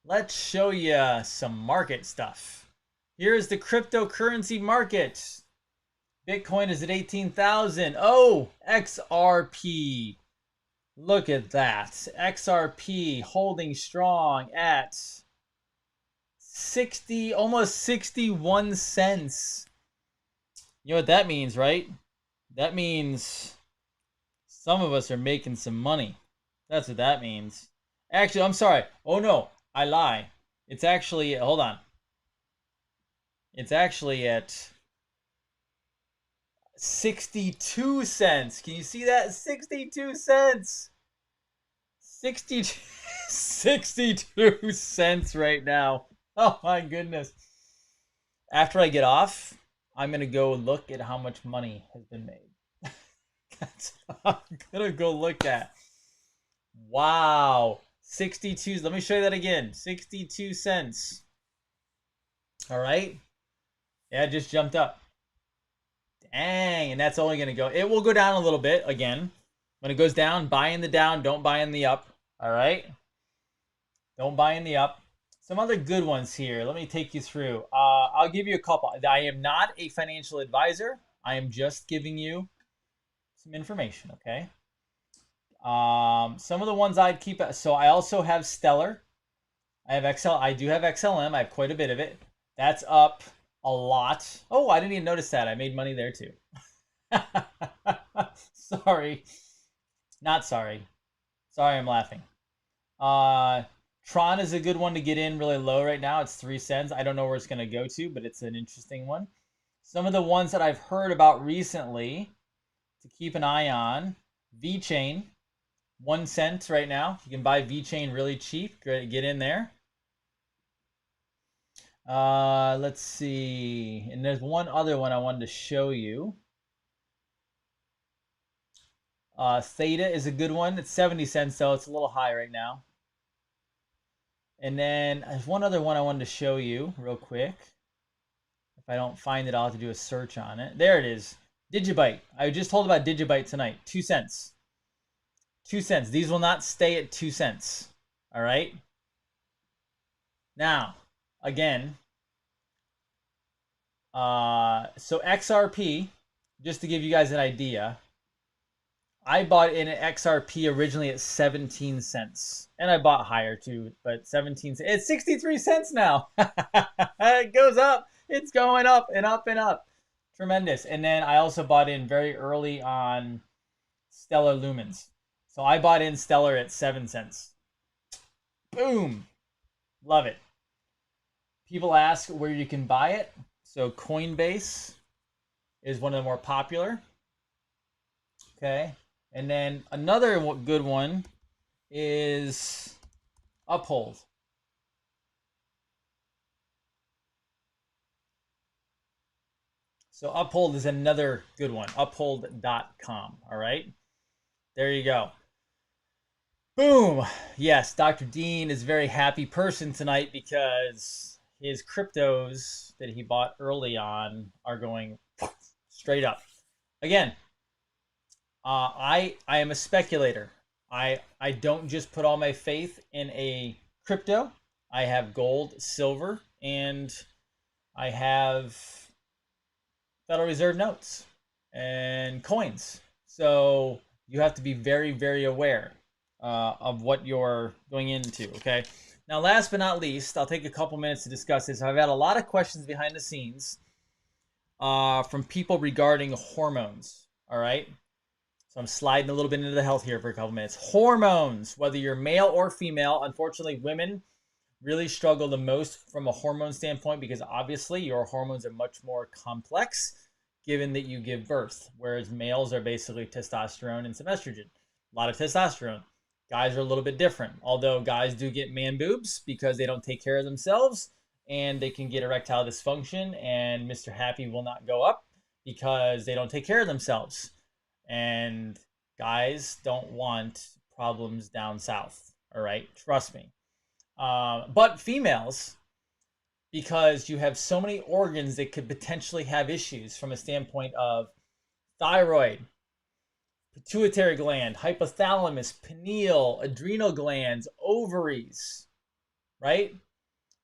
Let's show you some market stuff. Here's the cryptocurrency market. Bitcoin is at 18,000. Oh, XRP. Look at that. XRP holding strong at 60, almost 61 cents. You know what that means, right? That means some of us are making some money. That's what that means. Actually, I'm sorry. Oh no, I lie. It's actually, hold on. It's actually at 62 cents. Can you see that? 62 cents. 62 cents right now. Oh my goodness. After I get off, I'm going to go look at how much money has been made. That's what I'm going to go look at. Wow. 62. Let me show you that again. 62 cents. All right. Yeah, it just jumped up. Dang, and that's only going to go. It will go down a little bit again. When it goes down, buy in the down, don't buy in the up. All right? Don't buy in the up. Some other good ones here. Let me take you through. I'll give you a couple. I am not a financial advisor. I am just giving you some information, okay? Some of the ones I'd keep. So I also have Stellar. I do have XLM. I have quite a bit of it. That's up a lot. Oh, I didn't even notice that. I made money there too. Sorry. Not sorry. Sorry, I'm laughing. Tron is a good one to get in really low right now. It's 3 cents. I don't know where it's going to go to, but it's an interesting one. Some of the ones that I've heard about recently to keep an eye on. VeChain, 1 cent right now. You can buy VeChain really cheap. Get in there. Let's see. And there's one other one I wanted to show you. Theta is a good one. It's 70 cents, though. It's a little high right now. And then there's one other one I wanted to show you real quick. If I don't find it, I'll have to do a search on it. There it is. Digibyte. I just told about Digibyte tonight. 2 cents. 2 cents. These will not stay at 2 cents. All right? Now, again, so XRP, just to give you guys an idea, I bought in an XRP originally at 17 cents. And I bought higher too, but 17 cents. It's 63 cents now. It goes up. It's going up and up and up. Tremendous. And then I also bought in very early on Stellar Lumens. So I bought in Stellar at 7 cents. Boom. Love it. People ask where you can buy it. So Coinbase is one of the more popular. Okay. And then another good one is Uphold. So Uphold is another good one. Uphold.com. All right. There you go. Boom. Yes, Dr. Dean is a very happy person tonight because his cryptos that he bought early on are going straight up. Again, I am a speculator. I don't just put all my faith in a crypto. I have gold, silver, and I have Federal Reserve notes and coins. So you have to be very, very aware of what you're going into, okay? Now, last but not least, I'll take a couple minutes to discuss this. I've had a lot of questions behind the scenes from people regarding hormones, all right? So I'm sliding a little bit into the health here for a couple minutes. Hormones, whether you're male or female, unfortunately, women really struggle the most from a hormone standpoint because obviously your hormones are much more complex given that you give birth, whereas males are basically testosterone and some estrogen. A lot of testosterone. Guys are a little bit different, although guys do get man boobs because they don't take care of themselves and they can get erectile dysfunction, and Mr. Happy will not go up because they don't take care of themselves. And guys don't want problems down south, all right? Trust me. But females, because you have so many organs that could potentially have issues from a standpoint of thyroid, pituitary gland, hypothalamus, pineal, adrenal glands, ovaries, right?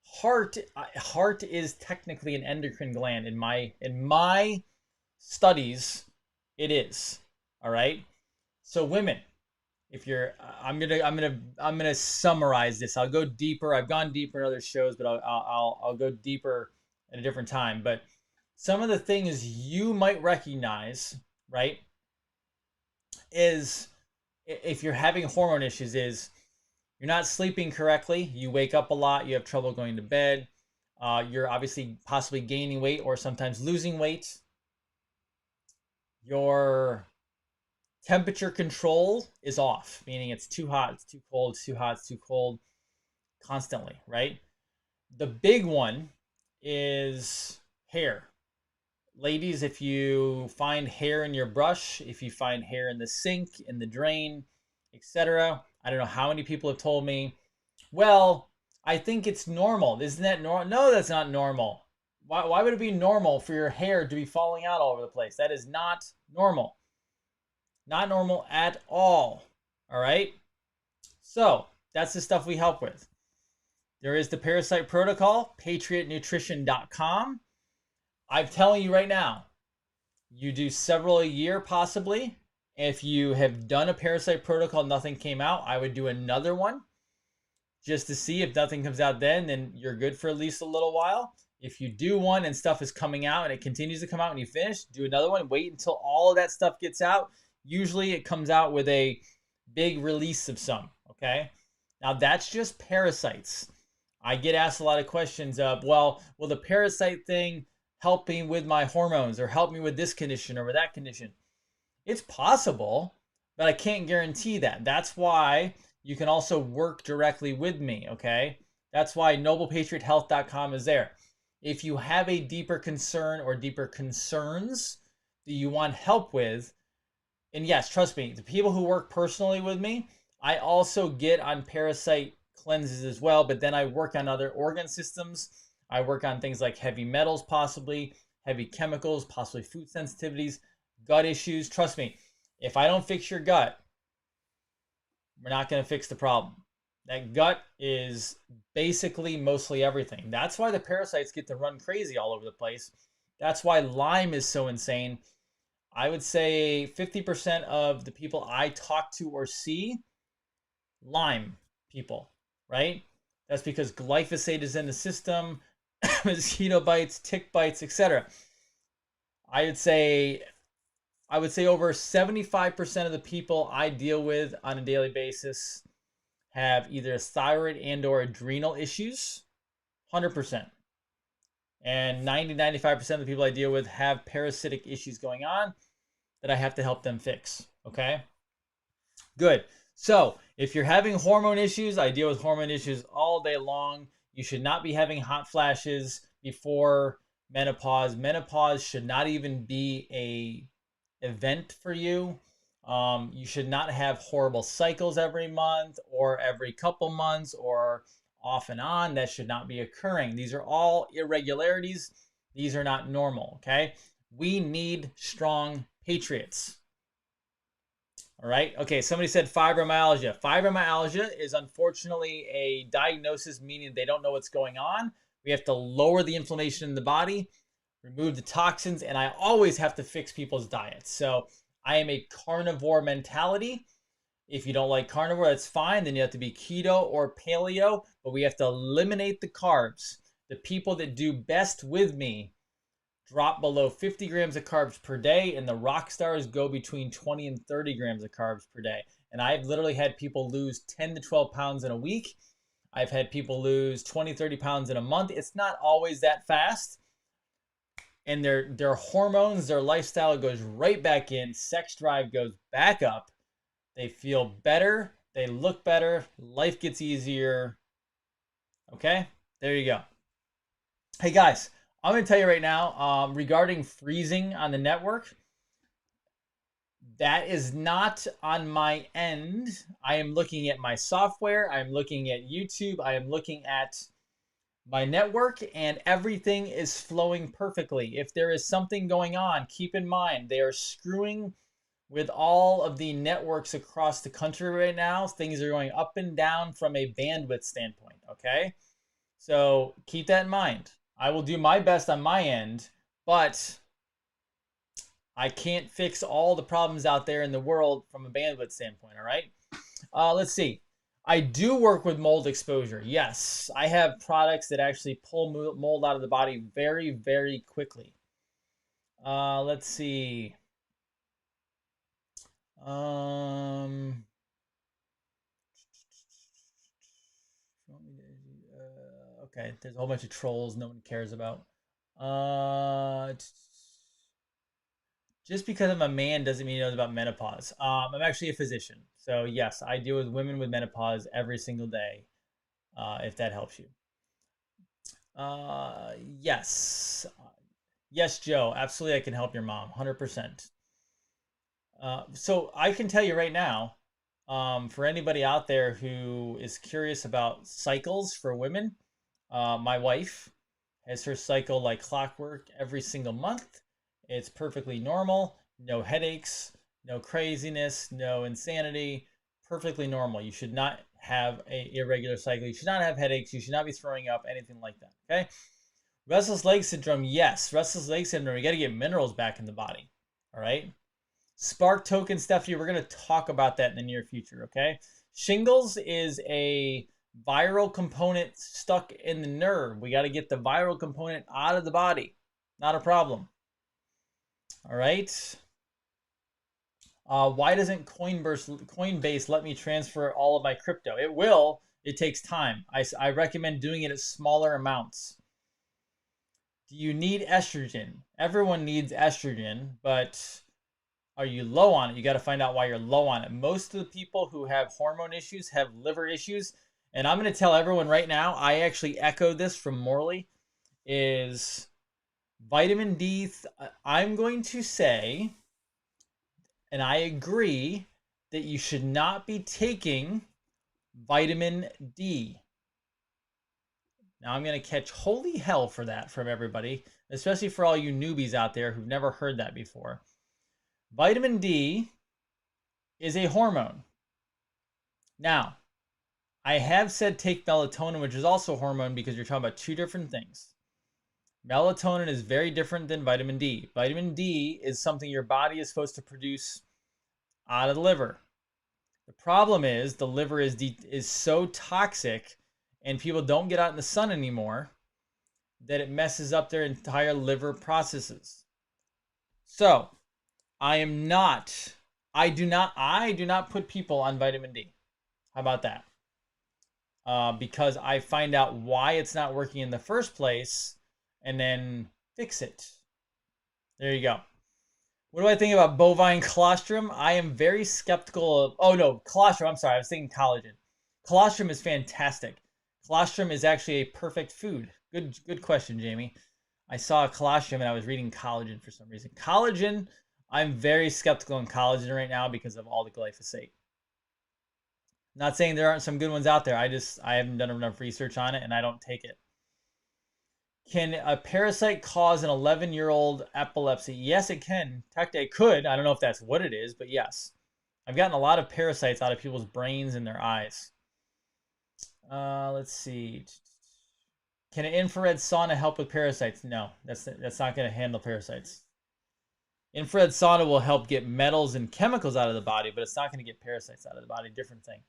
Heart is technically an endocrine gland in my studies. It is, all right. So women, if you're, I'm gonna summarize this. I'll go deeper. I've gone deeper in other shows, but I'll go deeper at a different time. But some of the things you might recognize, right, is if you're having hormone issues, is you're not sleeping correctly, you wake up a lot, you have trouble going to bed, you're obviously possibly gaining weight or sometimes losing weight. Your temperature control is off, meaning it's too hot, it's too cold, it's too hot, it's too cold, constantly, right? The big one is hair. Ladies, if you find hair in your brush, if you find hair in the sink, in the drain, etc., I don't know how many people have told me, well, I think it's normal. Isn't that normal? No, that's not normal. Why would it be normal for your hair to be falling out all over the place? That is not normal. Not normal at all. All right? So, that's the stuff we help with. There is the Parasite Protocol, patriotnutrition.com. I'm telling you right now, you do several a year possibly. If you have done a Parasite Protocol, nothing came out, I would do another one just to see. If nothing comes out then you're good for at least a little while. If you do one and stuff is coming out and it continues to come out and you finish, do another one. Wait until all of that stuff gets out. Usually it comes out with a big release of some, okay? Now that's just parasites. I get asked a lot of questions of, well, will the parasite thing help me with my hormones or help me with this condition or with that condition? It's possible, but I can't guarantee that. That's why you can also work directly with me, okay? That's why noblepatriothealth.com is there. If you have a deeper concern or deeper concerns that you want help with, and yes, trust me, the people who work personally with me, I also get on parasite cleanses as well, but then I work on other organ systems. I work on things like heavy metals, possibly, heavy chemicals, possibly food sensitivities, gut issues. Trust me, if I don't fix your gut, we're not going to fix the problem. That gut is basically mostly everything. That's why the parasites get to run crazy all over the place. That's why Lyme is so insane. I would say 50% of the people I talk to or see, Lyme people, right? That's because glyphosate is in the system, mosquito bites, tick bites, etc. I would say over 75% of the people I deal with on a daily basis have either thyroid and or adrenal issues, 100%. And 95% of the people I deal with have parasitic issues going on that I have to help them fix, okay? Good. So if you're having hormone issues, I deal with hormone issues all day long. You should not be having hot flashes before menopause. Menopause should not even be a event for you. You should not have horrible cycles every month or every couple months or off and on. That should not be occurring. These are all irregularities. These are not normal, okay? We need strong patriots. All right. Okay. Somebody said fibromyalgia. Fibromyalgia is unfortunately a diagnosis, meaning they don't know what's going on. We have to lower the inflammation in the body, remove the toxins, and I always have to fix people's diets. So I am a carnivore mentality. If you don't like carnivore, that's fine. Then you have to be keto or paleo, but we have to eliminate the carbs. The people that do best with me drop below 50 grams of carbs per day, and the rock stars go between 20 and 30 grams of carbs per day. And I've literally had people lose 10 to 12 pounds in a week. I've had people lose 20, 30 pounds in a month. It's not always that fast. And their hormones, their lifestyle goes right back in. Sex drive goes back up. They feel better. They look better. Life gets easier. Okay? There you go. Hey, guys. I'm going to tell you right now, regarding freezing on the network, that is not on my end. I am looking at my software. I'm looking at YouTube. I am looking at my network, and everything is flowing perfectly. If there is something going on, keep in mind, they are screwing with all of the networks across the country right now. Things are going up and down from a bandwidth standpoint, okay? So keep that in mind. I will do my best on my end, but I can't fix all the problems out there in the world from a bandwidth standpoint, all right? Let's see. I do work with mold exposure. Yes, I have products that actually pull mold out of the body very, very quickly. Let's see. Okay, there's a whole bunch of trolls no one cares about. Just because I'm a man doesn't mean he knows about menopause. I'm actually a physician. So yes, I deal with women with menopause every single day, if that helps you. Yes. Yes, Joe, absolutely I can help your mom, 100%. So I can tell you right now, for anybody out there who is curious about cycles for women, my wife has her cycle like clockwork every single month. It's perfectly normal, no headaches, no craziness, no insanity, perfectly normal. You should not have an irregular cycle. You should not have headaches. You should not be throwing up, anything like that, okay? Restless leg syndrome, yes. Restless leg syndrome, you got to get minerals back in the body, all right? Spark token, Stephanie, we're going to talk about that in the near future, okay? Shingles is a viral component stuck in the nerve. We got to get the viral component out of the body. Not a problem. All right. Why doesn't Coinbase let me transfer all of my crypto? It will. It takes time. I recommend doing it at smaller amounts. Do you need estrogen? Everyone needs estrogen, but are you low on it? You got to find out why you're low on it. Most of the people who have hormone issues have liver issues. And I'm going to tell everyone right now, I actually echo this from Morley, is vitamin D. I'm going to say, and I agree, that you should not be taking vitamin D. Now I'm going to catch holy hell for that from everybody, especially for all you newbies out there who've never heard that before. Vitamin D is a hormone. Now, I have said take melatonin, which is also a hormone, because you're talking about two different things. Melatonin is very different than vitamin D. Vitamin D is something your body is supposed to produce out of the liver. The problem is the liver is so toxic, and people don't get out in the sun anymore, that it messes up their entire liver processes. So, I do not put people on vitamin D. How about that? because I find out why it's not working in the first place and then fix it. There you go. What do I think about bovine colostrum? I am very skeptical of, oh no, colostrum, I'm sorry, I was thinking collagen. Colostrum is fantastic. Colostrum is actually a perfect food. Good question, Jamie. I saw a colostrum and I was reading collagen for some reason. Collagen, I'm very skeptical on collagen right now because of all the glyphosate. Not saying there aren't some good ones out there. I haven't done enough research on it and I don't take it. Can a parasite cause an 11-year-old epilepsy? Yes, it can. Technically, it could. I don't know if that's what it is, but yes. I've gotten a lot of parasites out of people's brains and their eyes. Let's see. Can an infrared sauna help with parasites? No, that's not going to handle parasites. Infrared sauna will help get metals and chemicals out of the body, but it's not going to get parasites out of the body. Different thing.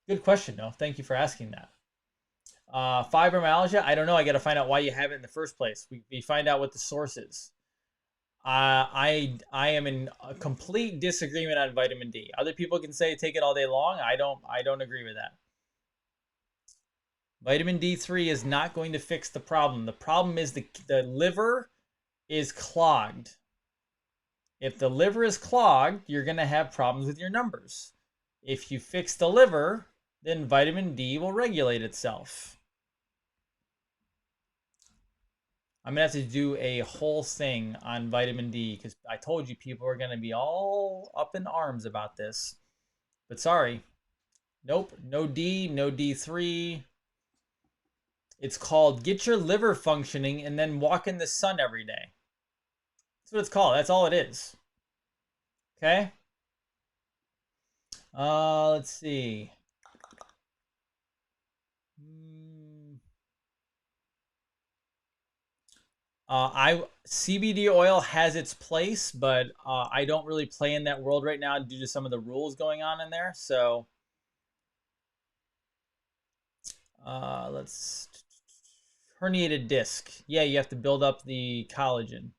Good question, though. Thank you for asking that. Fibromyalgia, I don't know. I got to find out why you have it in the first place. We find out what the source is. I am in a complete disagreement on vitamin D. Other people can say take it all day long. I don't agree with that. Vitamin D3 is not going to fix the problem. The problem is the liver is clogged. If the liver is clogged, you're going to have problems with your numbers. If you fix the liver, then vitamin D will regulate itself. I'm going to have to do a whole thing on vitamin D because I told you people are going to be all up in arms about this. But sorry. Nope. No D, no D3. It's called get your liver functioning and then walk in the sun every day. That's what it's called. That's all it is. Okay? Let's see. CBD oil has its place, but I don't really play in that world right now due to some of the rules going on in there. So let's herniated disc. Yeah, you have to build up the collagen.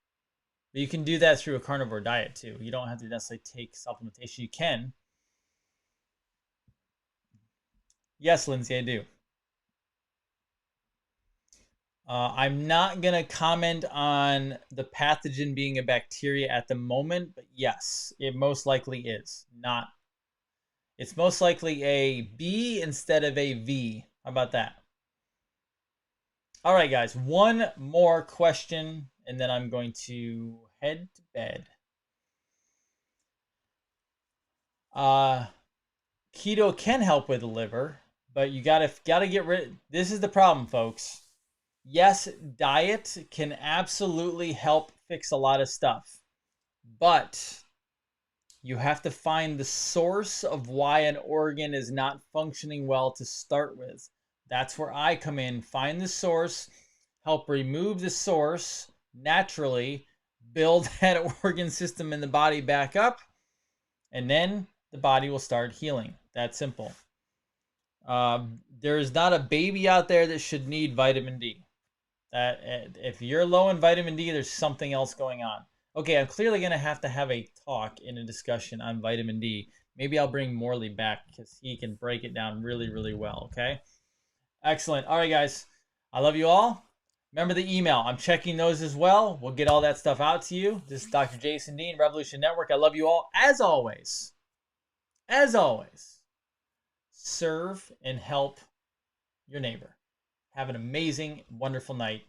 But you can do that through a carnivore diet too. You don't have to necessarily take supplementation. You can. Yes, Lindsay, I do. I'm not going to comment on the pathogen being a bacteria at the moment, but yes, it most likely is. Not. It's most likely a B instead of a V. How about that? All right, guys, one more question, and then I'm going to head to bed. Keto can help with the liver, but you gotta get rid. This is the problem, folks. Yes, diet can absolutely help fix a lot of stuff, but you have to find the source of why an organ is not functioning well to start with. That's where I come in. Find the source, help remove the source naturally, build that organ system in the body back up, and then the body will start healing. That simple. There is not a baby out there that should need vitamin D. If you're low in vitamin D, there's something else going on. Okay, I'm clearly going to have a talk in a discussion on vitamin D. Maybe I'll bring Morley back because he can break it down really, really well, okay? Excellent. All right, guys. I love you all. Remember the email. I'm checking those as well. We'll get all that stuff out to you. This is Dr. Jason Dean, Revolution Network. I love you all. As always, serve and help your neighbor. Have an amazing, wonderful night.